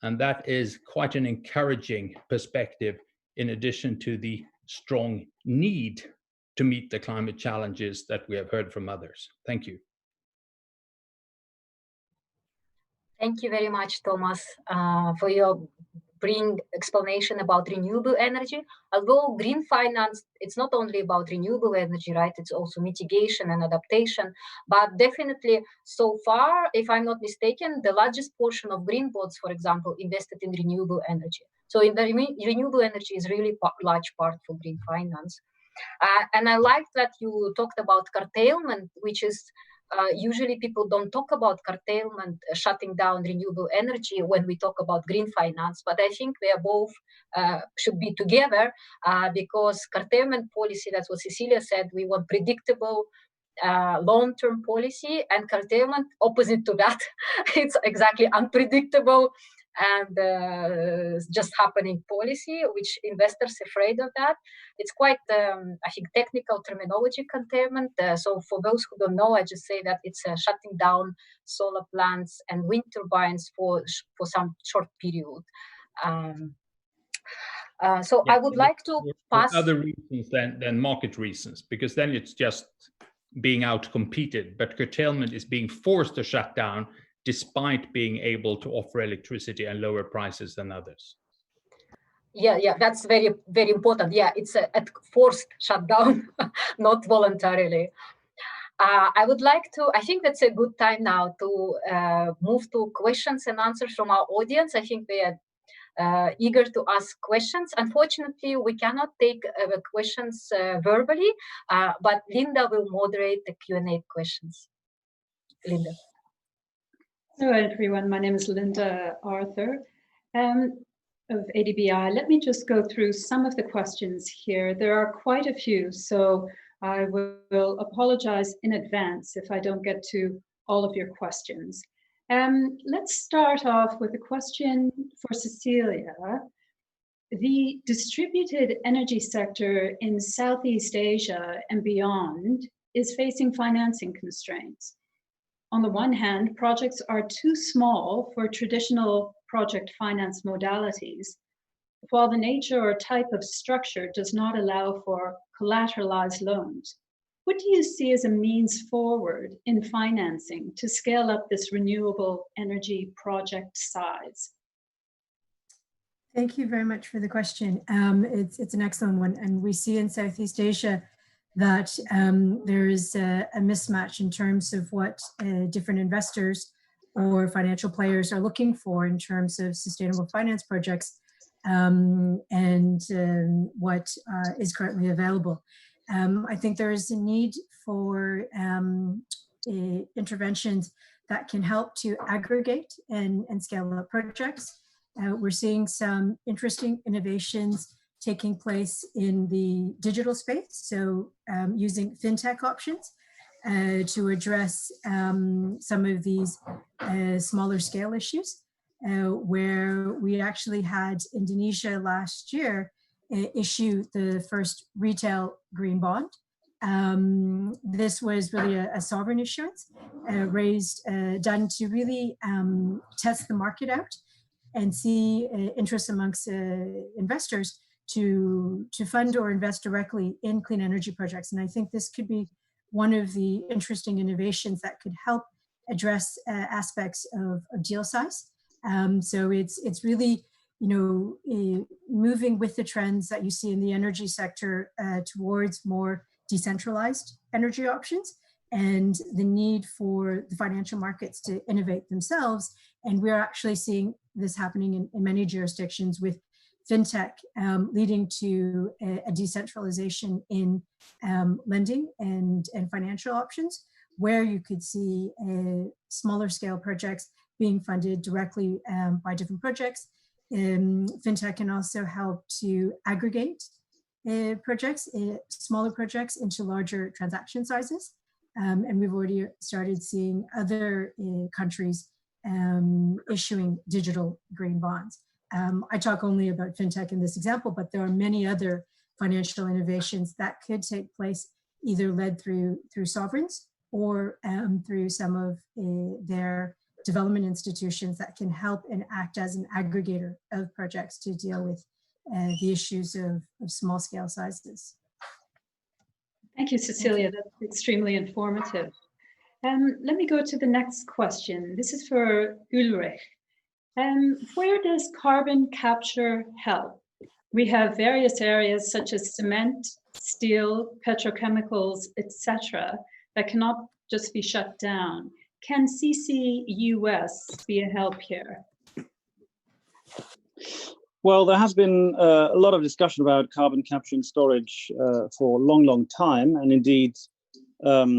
And that is quite an encouraging perspective, in addition to the strong need to meet the climate challenges that we have heard from others. Thank you. Thank you very much, Thomas, for your brief explanation about renewable energy. Although green finance, it's not only about renewable energy, right? It's also mitigation and adaptation. But definitely, so far, if I'm not mistaken, the largest portion of green bonds, for example, invested in renewable energy. So in the renewable energy is really large part for green finance. And I like that you talked about curtailment, which is usually people don't talk about curtailment, shutting down renewable energy when we talk about green finance, but I think they are both should be together because curtailment policy, that's what Cecilia said, we want predictable long-term policy, and curtailment, opposite to that. It's exactly unpredictable and just happening policy, which investors afraid of that. It's quite, I think, technical terminology, curtailment. So for those who don't know, I just say that it's shutting down solar plants and wind turbines for some short period. So I would like to pass other reasons than market reasons, because then it's just being outcompeted. But curtailment is being forced to shut down despite being able to offer electricity and lower prices than others. Yeah, that's very, very important. Yeah, it's a forced shutdown, not voluntarily. I would like to, I think that's a good time now to move to questions and answers from our audience. I think they are eager to ask questions. Unfortunately, we cannot take questions verbally, but Linda will moderate the Q&A questions. Linda. Hello, everyone. My name is Linda Arthur of ADBI. Let me just go through some of the questions here. There are quite a few, so I will apologize in advance if I don't get to all of your questions. Let's start off with a question for Cecilia. The distributed energy sector in Southeast Asia and beyond is facing financing constraints. On the one hand, projects are too small for traditional project finance modalities, while the nature or type of structure does not allow for collateralized loans. What do you see as a means forward in financing to scale up this renewable energy project size? Thank you very much for the question. It's an excellent one. And we see in Southeast Asia that there is a mismatch in terms of what different investors or financial players are looking for in terms of sustainable finance projects and what is currently available. I think there is a need for interventions that can help to aggregate and scale up projects. We're seeing some interesting innovations taking place in the digital space, so using fintech options to address some of these smaller scale issues, where we actually had Indonesia last year issue the first retail green bond. This was really a sovereign issuance done to really test the market out and see interest amongst investors to fund or invest directly in clean energy projects. And I think this could be one of the interesting innovations that could help address aspects of deal size. So it's really, moving with the trends that you see in the energy sector towards more decentralized energy options and the need for the financial markets to innovate themselves. And we're actually seeing this happening in many jurisdictions with fintech leading to a decentralization in lending and financial options, where you could see smaller scale projects being funded directly by different projects. Fintech can also help to aggregate projects, smaller projects into larger transaction sizes. And we've already started seeing other countries issuing digital green bonds. I talk only about fintech in this example, but there are many other financial innovations that could take place, either led through sovereigns or through some of their development institutions that can help and act as an aggregator of projects to deal with the issues of small scale sizes. Thank you, Cecilia. That's extremely informative. Let me go to the next question. This is for Ulrich. Where does carbon capture help? We have various areas such as cement, steel, petrochemicals, etc., that cannot just be shut down. Can CCUS be a help here? Well, there has been a lot of discussion about carbon capture and storage for a long, long time. And indeed, a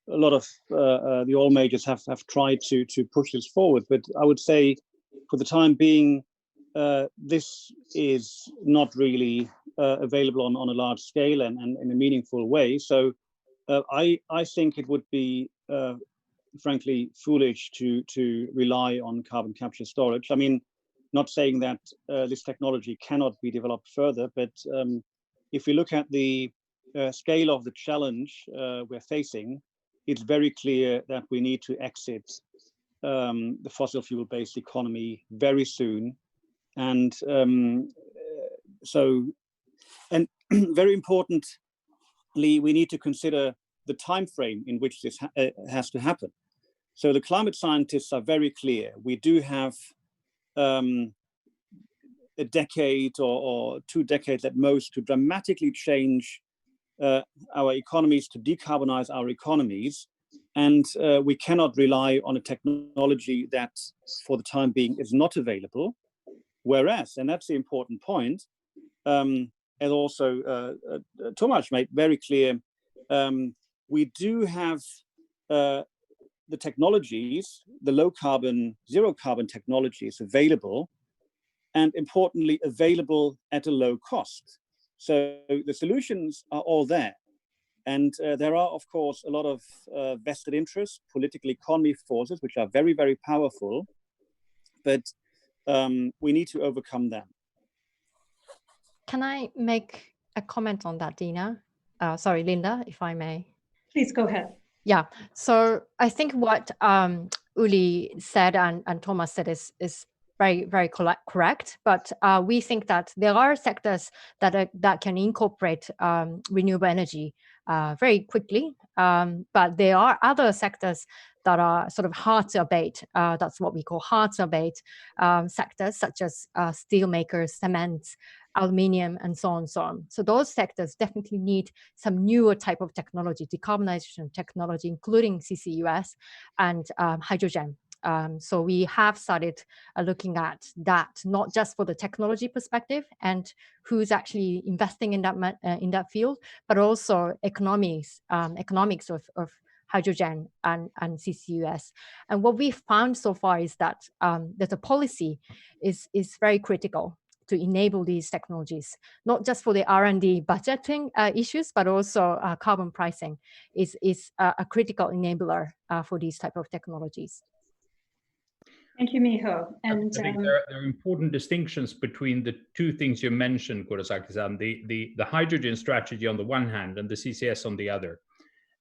lot of the oil majors have tried to push this forward. But I would say for the time being, this is not really available on a large scale and in a meaningful way. So I think it would be frankly foolish to rely on carbon capture storage. I mean, not saying that this technology cannot be developed further, but if we look at the scale of the challenge we're facing, it's very clear that we need to exit the fossil fuel-based economy very soon. And very importantly, we need to consider the time frame in which this has to happen. So the climate scientists are very clear. We do have a decade or 2 decades at most to dramatically change our economies, to decarbonize our economies. And we cannot rely on a technology that for the time being is not available. Whereas, and that's the important point, as also Tomasz made very clear, we do have the technologies, the low carbon, zero carbon technologies available, and importantly, available at a low cost. So the solutions are all there. And there are, of course, a lot of vested interests, political economy forces, which are very, very powerful, but we need to overcome them. Can I make a comment on that, Dina? Sorry, Linda, if I may. Please go ahead. Yeah, so I think what Uli said and Thomas said is very, very correct. But we think that there are sectors that can incorporate renewable energy very quickly. But there are other sectors that are sort of hard to abate. That's what we call hard to abate sectors, such as steel makers, cement, aluminium, and so on, so on. So those sectors definitely need some newer type of technology, decarbonization technology, including CCUS and hydrogen. So we have started looking at that, not just for the technology perspective and who's actually investing in that field, but also economics of hydrogen and CCUS. And what we've found so far is that the policy is very critical to enable these technologies, not just for the R&D budgeting issues, but also carbon pricing is a critical enabler for these type of technologies. Thank you, Miho. And I think there are important distinctions between the two things you mentioned, Kurosaki-san, the hydrogen strategy on the one hand and the CCS on the other.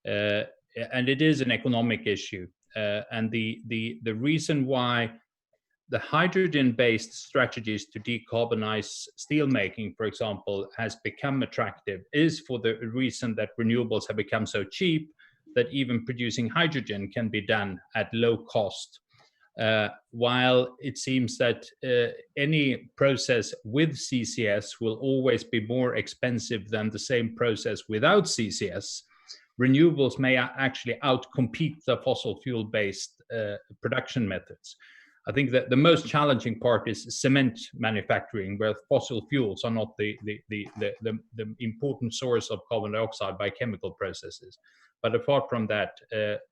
And it is an economic issue. And the reason why the hydrogen-based strategies to decarbonize steelmaking, for example, has become attractive is for the reason that renewables have become so cheap that even producing hydrogen can be done at low cost. While it seems that any process with CCS will always be more expensive than the same process without CCS, renewables may actually outcompete the fossil fuel-based production methods. I think that the most challenging part is cement manufacturing, where fossil fuels are not the important source of carbon dioxide by chemical processes. But apart from that,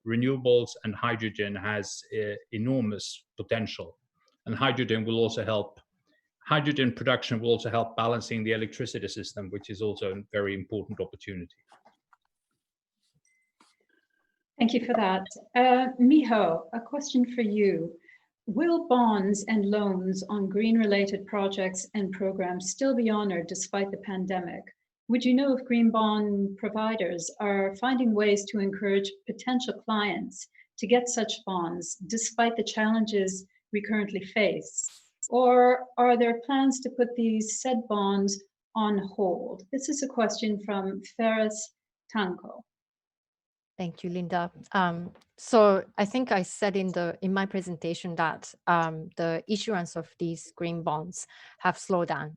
renewables and hydrogen has enormous potential. And hydrogen will also help, hydrogen production will also help balancing the electricity system, which is also a very important opportunity. thank you for that. Miho, a question for you. Will bonds and loans on green-related projects and programs still be honored despite the pandemic? Would you know if green bond providers are finding ways to encourage potential clients to get such bonds despite the challenges we currently face? Or are there plans to put these said bonds on hold? This is a question from Ferris Tanko. Thank you, Linda. So I think I said in my presentation that the issuance of these green bonds have slowed down.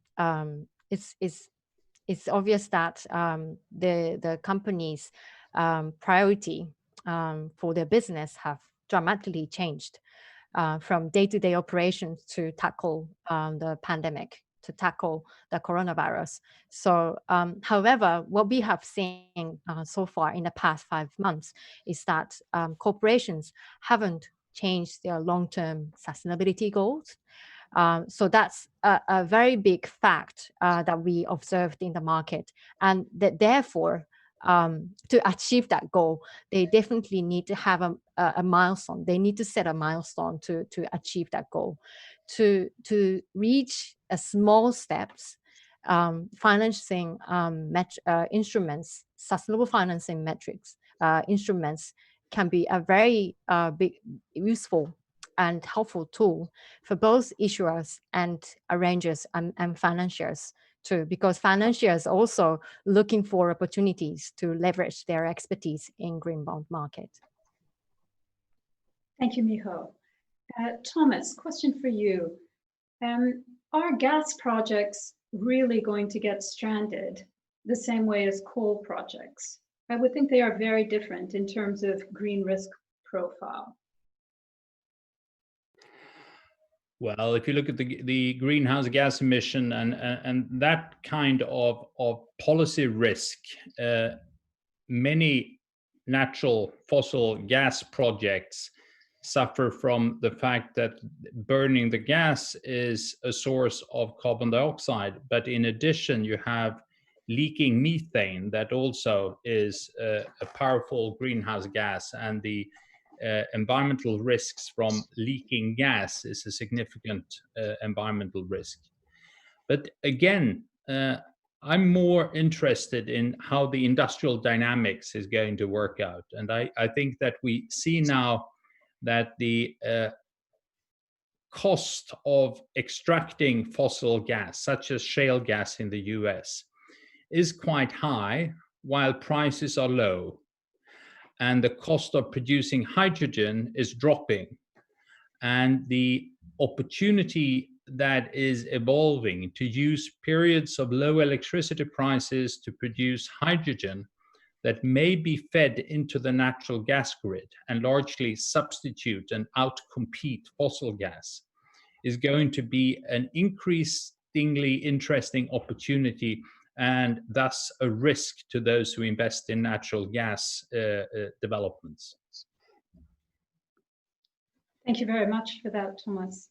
It's obvious that the company's priority for their business have dramatically changed from day-to-day operations to tackle the pandemic, to tackle the coronavirus. So, however, what we have seen so far in the past 5 months is that corporations haven't changed their long-term sustainability goals. So that's a very big fact that we observed in the market, and that therefore to achieve that goal, they definitely need to have a milestone. They need to set a milestone to achieve that goal. To reach a small steps, financing instruments, sustainable financing metrics instruments can be a very big, useful and helpful tool for both issuers and arrangers and financiers too, because financiers also looking for opportunities to leverage their expertise in green bond market. Thank you, Miho. Thomas, question for you. Are gas projects really going to get stranded the same way as coal projects? I would think they are very different in terms of green risk profile. Well, if you look at the greenhouse gas emission and that kind of policy risk, many natural fossil gas projects suffer from the fact that burning the gas is a source of carbon dioxide, but in addition you have leaking methane that also is a powerful greenhouse gas, and the environmental risks from leaking gas is a significant environmental risk. But again, I'm more interested in how the industrial dynamics is going to work out. And I think that we see now that the cost of extracting fossil gas, such as shale gas in the US, is quite high while prices are low. And the cost of producing hydrogen is dropping. And the opportunity that is evolving to use periods of low electricity prices to produce hydrogen that may be fed into the natural gas grid and largely substitute and outcompete fossil gas is going to be an increasingly interesting opportunity, and thus a risk to those who invest in natural gas developments. Thank you very much for that, Thomas.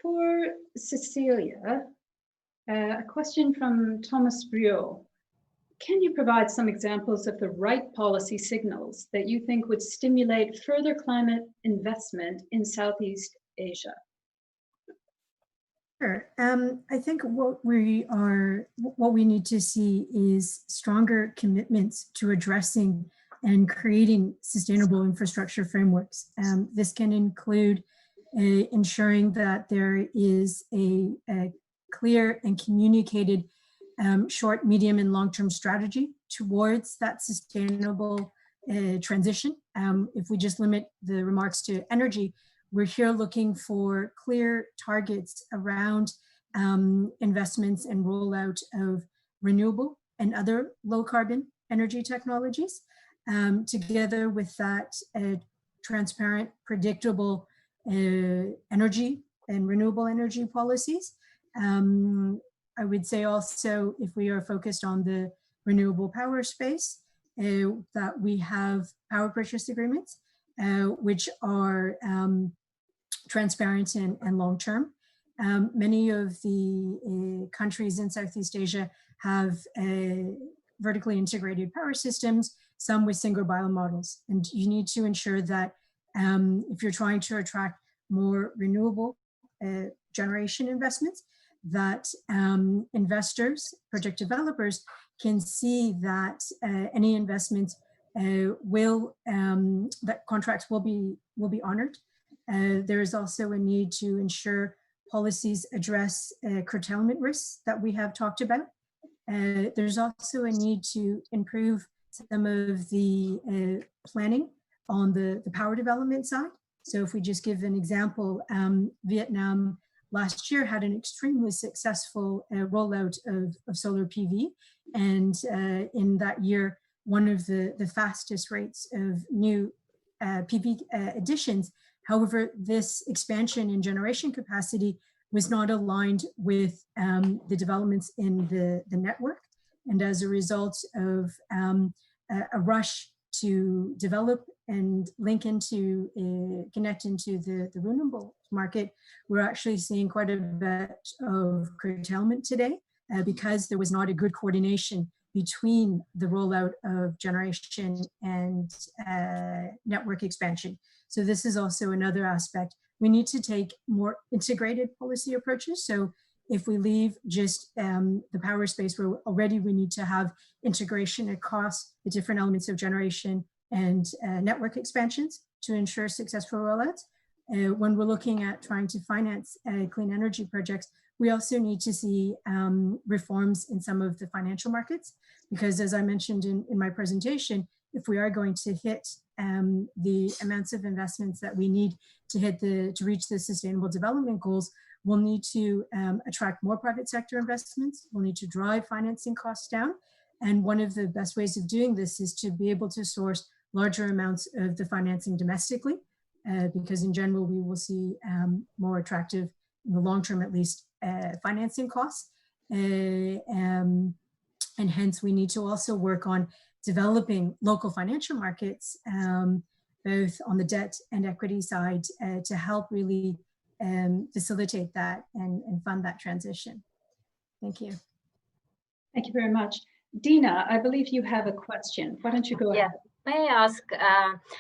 For Cecilia, a question from Thomas Brio. Can you provide some examples of the right policy signals that you think would stimulate further climate investment in Southeast Asia? Sure. I think what we need to see is stronger commitments to addressing and creating sustainable infrastructure frameworks. This can include ensuring that there is a clear and communicated short, medium, and long-term strategy towards that sustainable transition. If we just limit the remarks to energy, we're here looking for clear targets around investments and rollout of renewable and other low-carbon energy technologies, together with that transparent, predictable energy and renewable energy policies. I would say also, if we are focused on the renewable power space, that we have power purchase agreements, which are transparent and long-term. Many of the countries in Southeast Asia have vertically integrated power systems, some with single bio models. And you need to ensure that if you're trying to attract more renewable generation investments, that investors, project developers, can see that any investments that contracts will be honored. There is also a need to ensure policies address curtailment risks that we have talked about. There's also a need to improve some of the planning on the power development side. So if we just give an example, Vietnam last year had an extremely successful rollout of solar PV. And in that year, one of the fastest rates of new PV additions. However, this expansion in generation capacity was not aligned with the developments in the network. And as a result of a rush to develop and link into, connect into the renewable market, we're actually seeing quite a bit of curtailment today because there was not a good coordination between the rollout of generation and network expansion. So this is also another aspect. We need to take more integrated policy approaches. So if we leave just the power space, where already we need to have integration across the different elements of generation and network expansions to ensure successful rollouts. When we're looking at trying to finance clean energy projects, we also need to see reforms in some of the financial markets, because as I mentioned in my presentation, if we are going to hit the amounts of investments that we need to reach the sustainable development goals, we'll need to attract more private sector investments. We'll need to drive financing costs down. And one of the best ways of doing this is to be able to source larger amounts of the financing domestically, because in general, we will see more attractive, in the long term at least, financing costs. And hence we need to also work on developing local financial markets, both on the debt and equity side, to help really facilitate that and fund that transition. Thank you. Thank you very much. Dina, I believe you have a question. Why don't you go ahead? May I ask,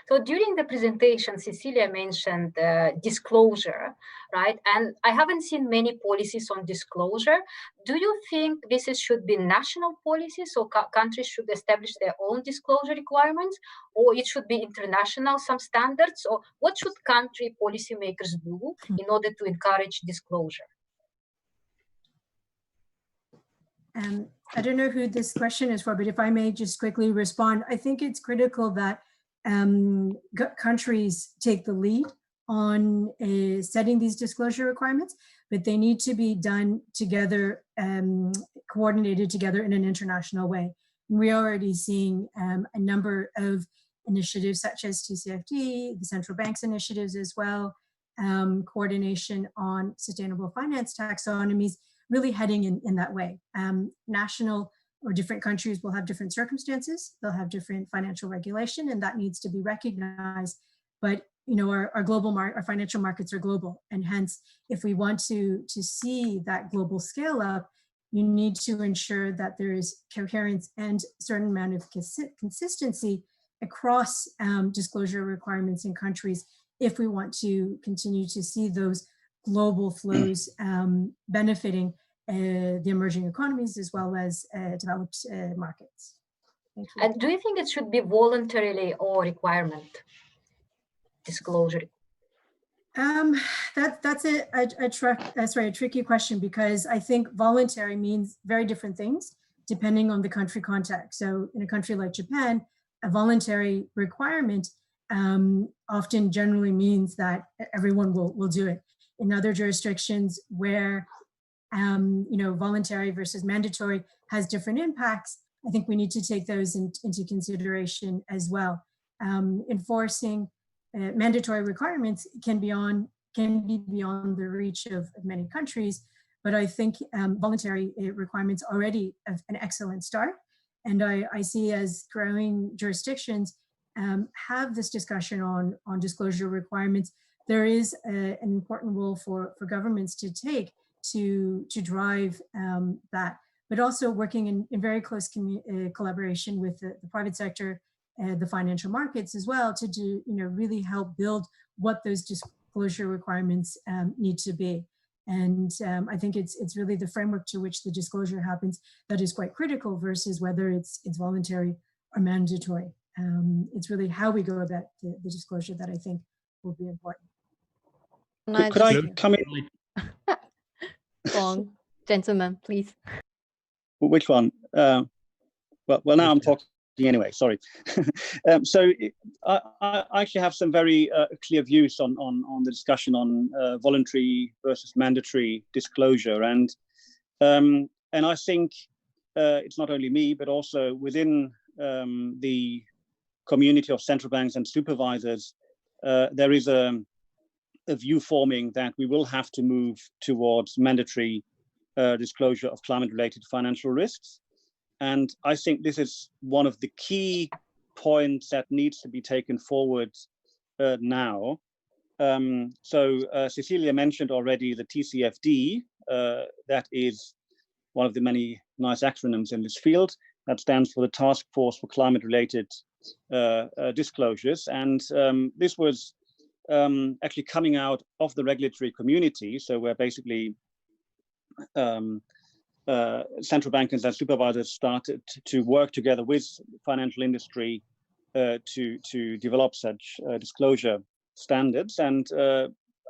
so during the presentation, Cecilia mentioned disclosure, right? And I haven't seen many policies on disclosure. Do you think this should be national policies, so countries should establish their own disclosure requirements, or it should be international, some standards, or what should country policymakers do in order to encourage disclosure? I don't know who this question is for, but if I may just quickly respond, I think it's critical that countries take the lead on setting these disclosure requirements, but they need to be done together, coordinated together in an international way. And we're already seeing a number of initiatives such as TCFD, the central bank's initiatives as well, coordination on sustainable finance taxonomies, really heading in that way. National or different countries will have different circumstances. They'll have different financial regulation, and that needs to be recognized. But our financial markets are global, and hence, if we want to see that global scale up, you need to ensure that there is coherence and a certain amount of consistency across disclosure requirements in countries if we want to continue to see those global flows benefiting the emerging economies as well as developed markets. Thank you. And do you think it should be voluntarily or requirement disclosure? That's a tricky question, because I think voluntary means very different things depending on the country context. So in a country like Japan, a voluntary requirement often generally means that everyone will do it. In other jurisdictions where voluntary versus mandatory has different impacts, I think we need to take those into consideration as well. Enforcing mandatory requirements can be beyond the reach of many countries, but I think voluntary requirements already have an excellent start. And I see as growing jurisdictions have this discussion on disclosure requirements, there is an important role for governments to take to drive that, but also working in very close collaboration with the private sector, the financial markets as well, to do really help build what those disclosure requirements need to be. And I think it's really the framework to which the disclosure happens that is quite critical versus whether it's voluntary or mandatory. It's really how we go about the disclosure that I think will be important. Could I come in? Go on, gentlemen, please. Which one? Well, now I'm talking anyway, sorry. So I actually have some very clear views on the discussion on voluntary versus mandatory disclosure. And I think it's not only me, but also within the community of central banks and supervisors, there is a view forming that we will have to move towards mandatory disclosure of climate-related financial risks. And I think this is one of the key points that needs to be taken forward now. So Cecilia mentioned already the TCFD, that is one of the many nice acronyms in this field. that stands for the Task Force for Climate-Related Disclosures. And this was actually coming out of the regulatory community. So where basically central bankers and supervisors started to work together with financial industry to develop such disclosure standards. And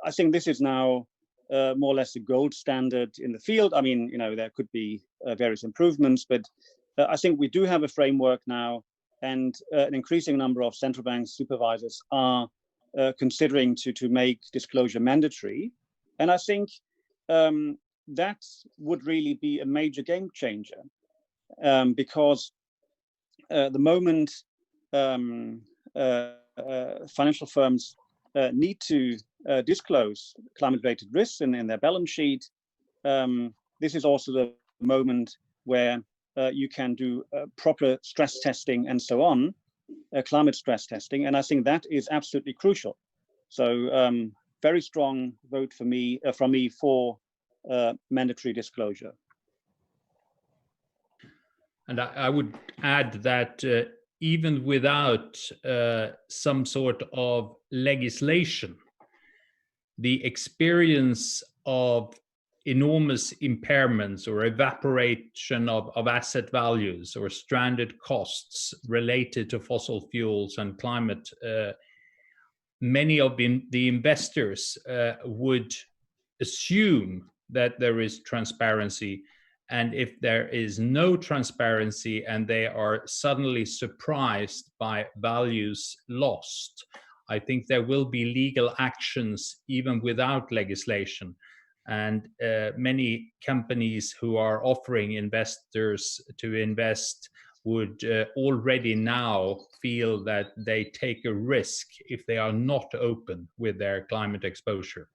I think this is now more or less the gold standard in the field. I mean, there could be various improvements, but I think we do have a framework now, and an increasing number of central bank supervisors are considering to make disclosure mandatory. And I think that would really be a major game changer, because the moment financial firms need to disclose climate-related risks in their balance sheet, this is also the moment where you can do proper stress testing and so on, climate stress testing. And I think that is absolutely crucial. So very strong vote for me, from me for mandatory disclosure. And I would add that even without some sort of legislation, the experience of enormous impairments or evaporation of asset values or stranded costs related to fossil fuels and climate, many of the investors would assume that there is transparency. And if there is no transparency and they are suddenly surprised by values lost, I think there will be legal actions even without legislation. And many companies who are offering investors to invest would already now feel that they take a risk if they are not open with their climate exposure.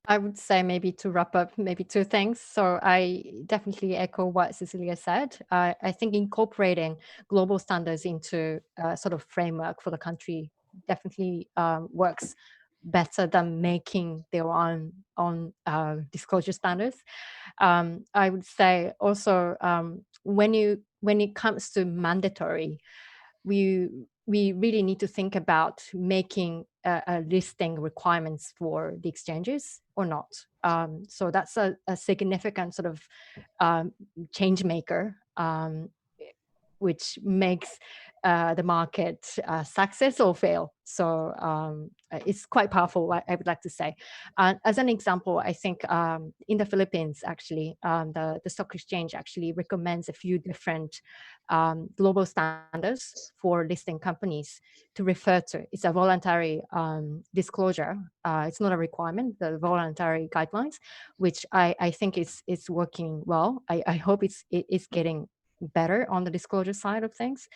I would say, maybe to wrap up, maybe two things. So I definitely echo what Cecilia said. I think incorporating global standards into a sort of framework for the country definitely works better than making their own disclosure standards. I would say also, when it comes to mandatory, we really need to think about making a listing requirements for the exchanges or not. So that's a significant sort of change maker, which makes the market success or fail. So it's quite powerful, I would like to say. As an example, I think in the Philippines, actually, the stock exchange actually recommends a few different global standards for listing companies to refer to. It's a voluntary disclosure. It's not a requirement, the voluntary guidelines, which I think is working well. I hope it's getting better on the disclosure side of things.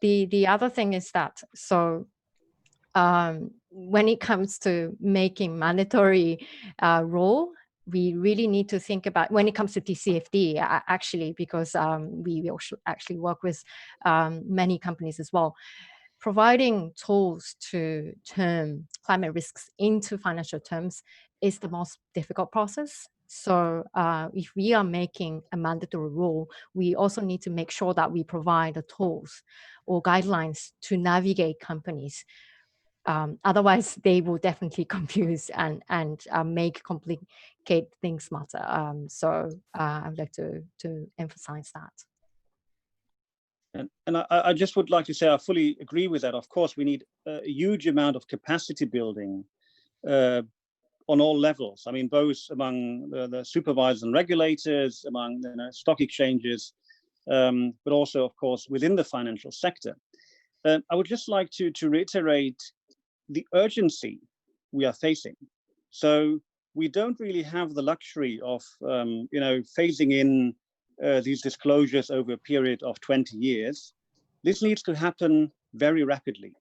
The other thing is that, so when it comes to making mandatory rule, we really need to think about, when it comes to TCFD, actually, because we actually work with many companies as well, providing tools to turn climate risks into financial terms is the most difficult process. So if we are making a mandatory rule, we also need to make sure that we provide the tools or guidelines to navigate companies. Otherwise, they will definitely confuse and make complicate things matter. So I would like to emphasize that. And I just would like to say I fully agree with that. Of course, we need a huge amount of capacity building on all levels. I mean, both among the supervisors and regulators, among stock exchanges, but also, of course, within the financial sector. I would just like to reiterate the urgency we are facing. So we don't really have the luxury of, phasing in these disclosures over a period of 20 years. This needs to happen very rapidly.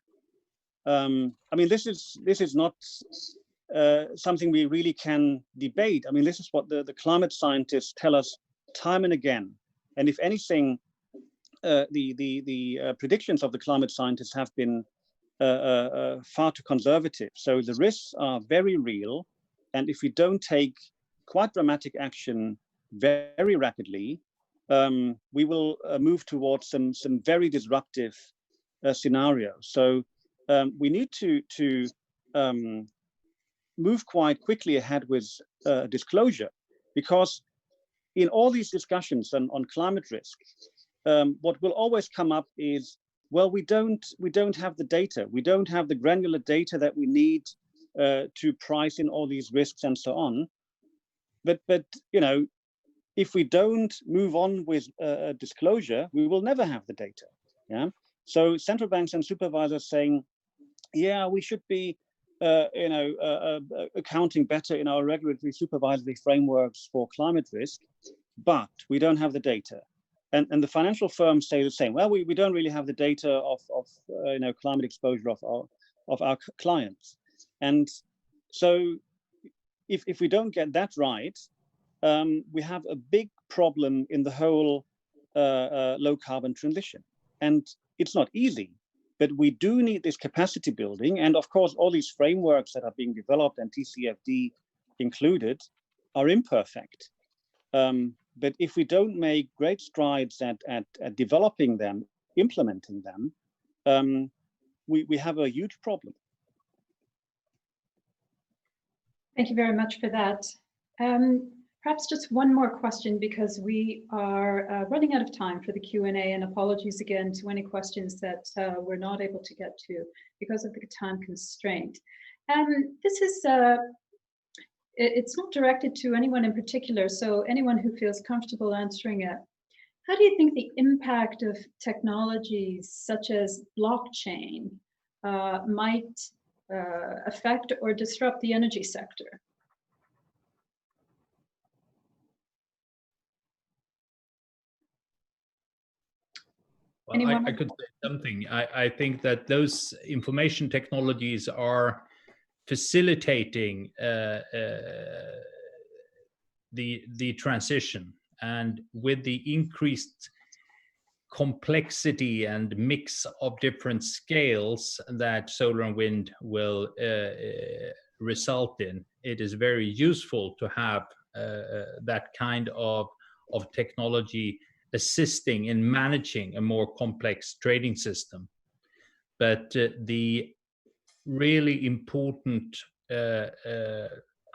I mean, this is not something we really can debate. I mean, this is what the climate scientists tell us time and again. And if anything, the predictions of the climate scientists have been far too conservative. So the risks are very real. And if we don't take quite dramatic action very rapidly, we will move towards some very disruptive scenarios. So we need to move quite quickly ahead with disclosure, because in all these discussions on climate risk, what will always come up is, well, we don't have the data, we don't have the granular data that we need to price in all these risks and so on. But you know, if we don't move on with disclosure, we will never have the data. Yeah. So central banks and supervisors saying, yeah, we should be accounting better in our regulatory supervisory frameworks for climate risk, but we don't have the data. And the financial firms say the same. Well, we don't really have the data of climate exposure of our clients. And so if we don't get that right, we have a big problem in the whole low carbon transition. And it's not easy, but we do need this capacity building. And of course, all these frameworks that are being developed, and TCFD included, are imperfect. But if we don't make great strides at developing them, implementing them, we have a huge problem. Thank you very much for that. Perhaps just one more question, because we are running out of time for the Q&A, and apologies again to any questions that we're not able to get to because of the time constraint. This is, it's not directed to anyone in particular, so anyone who feels comfortable answering it. How do you think the impact of technologies such as blockchain might affect or disrupt the energy sector? Well, I could say something. I think that those information technologies are facilitating the transition, and with the increased complexity and mix of different scales that solar and wind will result in, it is very useful to have that kind of technology assisting in managing a more complex trading system. But the really important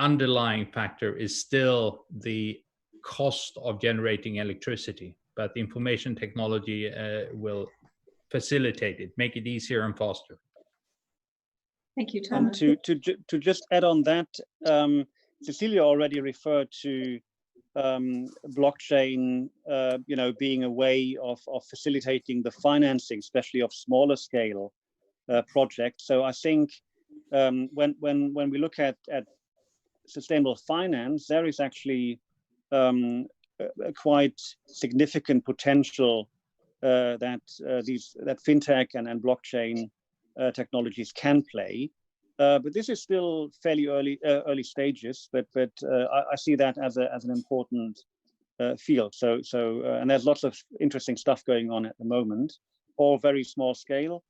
underlying factor is still the cost of generating electricity. But the information technology will facilitate it, make it easier and faster. Thank you, Thomas. To just add on that, Cecilia already referred to blockchain, being a way of facilitating the financing, especially of smaller scale projects. So I think when we look at sustainable finance, there is actually a quite significant potential that fintech and blockchain technologies can play. But this is still fairly early stages. But I see that as an important field. So and there's lots of interesting stuff going on at the moment, all very small scale,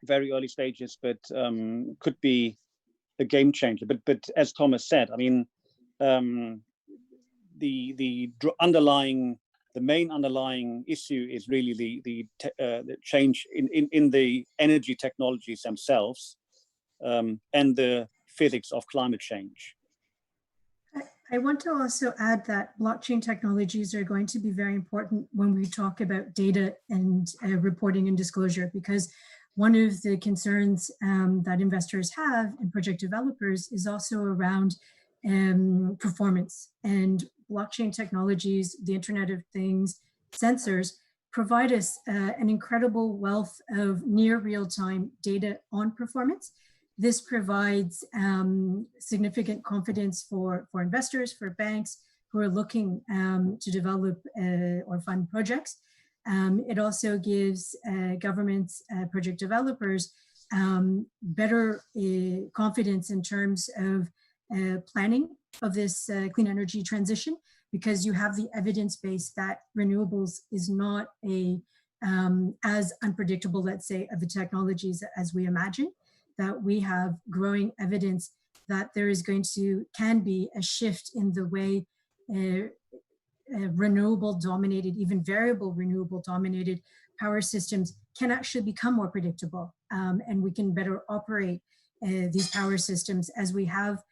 very early stages, but could be a game changer. But as Thomas said, I mean, the main underlying issue is really the change in the energy technologies themselves, and the physics of climate change. I want to also add that blockchain technologies are going to be very important when we talk about data and reporting and disclosure, because one of the concerns that investors have and project developers is also around performance. And blockchain technologies, the Internet of Things, sensors, provide us an incredible wealth of near real-time data on performance. This provides significant confidence for investors, for banks who are looking to develop or fund projects. It also gives governments, project developers, better confidence in terms of planning of this clean energy transition, because you have the evidence base that renewables is not as unpredictable, let's say, of the technologies as we imagine, that we have growing evidence that there is can be a shift in the way renewable dominated, even variable renewable dominated power systems can actually become more predictable, and we can better operate these power systems as we have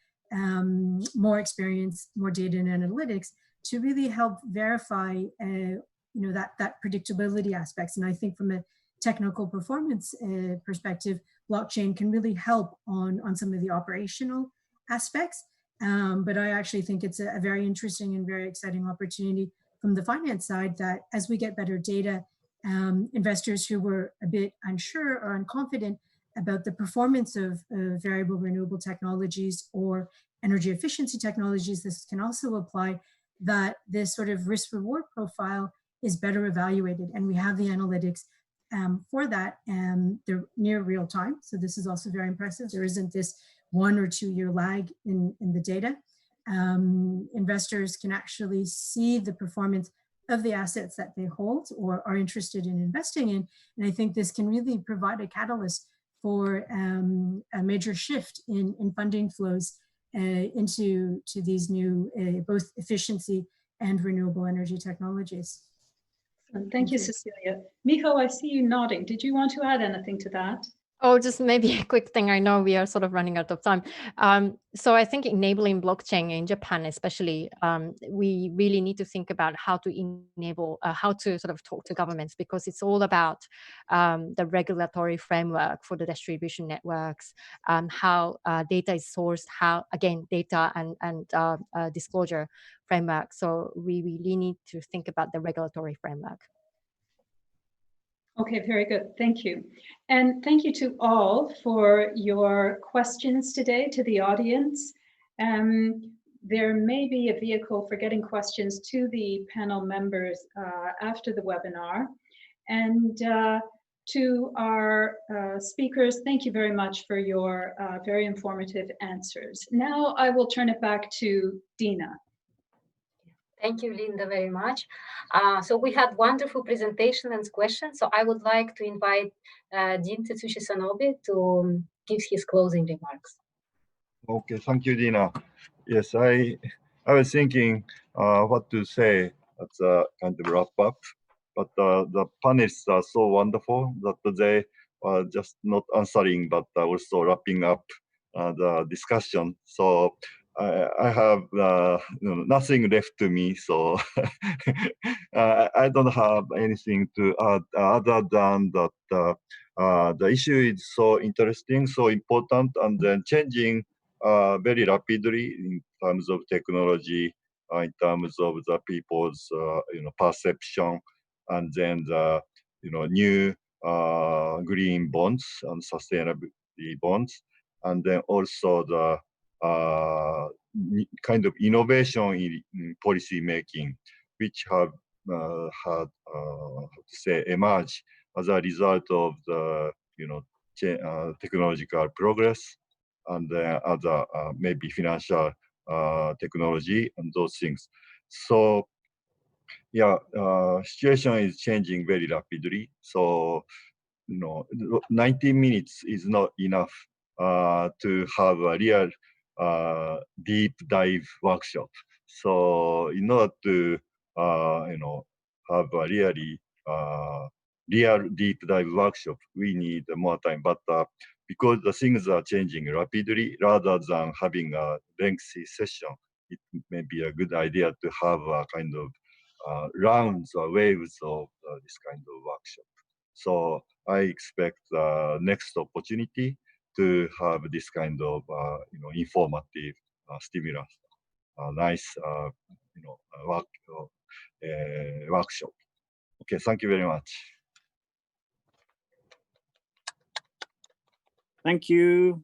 more experience, more data and analytics to really help verify that predictability aspects. And I think from a technical performance perspective, blockchain can really help on some of the operational aspects. But I actually think it's a very interesting and very exciting opportunity from the finance side that as we get better data, investors who were a bit unsure or unconfident about the performance of variable renewable technologies or energy efficiency technologies, this can also apply that this sort of risk reward profile is better evaluated. And we have the analytics for that, and they're near real time. So this is also very impressive. There isn't this 1 or 2 year lag in the data. Investors can actually see the performance of the assets that they hold or are interested in investing in. And I think this can really provide a catalyst for a major shift in funding flows into these new both efficiency and renewable energy technologies. Thank you, Cecilia. Miho, I see you nodding. Did you want to add anything to that? Oh, just maybe a quick thing. I know we are sort of running out of time. So I think enabling blockchain in Japan, especially, we really need to think about how to enable, how to sort of talk to governments, because it's all about the regulatory framework for the distribution networks, how data is sourced, how, again, data and disclosure framework. So we really need to think about the regulatory framework. Okay, very good. Thank you. And thank you to all for your questions today, to the audience. There may be a vehicle for getting questions to the panel members after the webinar. And to our speakers, thank you very much for your very informative answers. Now I will turn it back to Dina. Thank you, Linda, very much. So we had wonderful presentation and questions. So I would like to invite Dean Tetsushi Sonobe to give his closing remarks. Okay, thank you, Dina. Yes, I was thinking what to say at the kind of wrap up, but the panelists are so wonderful that they are just not answering, but also wrapping up the discussion. So I have nothing left to me, so I don't have anything to add other than that the issue is so interesting, so important, and then changing very rapidly in terms of technology, in terms of the people's perception, and then the new green bonds and sustainability bonds, and then also the kind of innovation in policy making, which have had how to say emerged as a result of the technological progress and other maybe financial technology and those things. So yeah, situation is changing very rapidly. So 90 minutes is not enough to have a real deep dive workshop. So in order to have a really real deep dive workshop, we need more time. But because the things are changing rapidly, rather than having a lengthy session, it may be a good idea to have a kind of rounds or waves of this kind of workshop. So I expect the next opportunity to have this kind of informative stimulus, nice workshop. Okay, thank you very much. Thank you.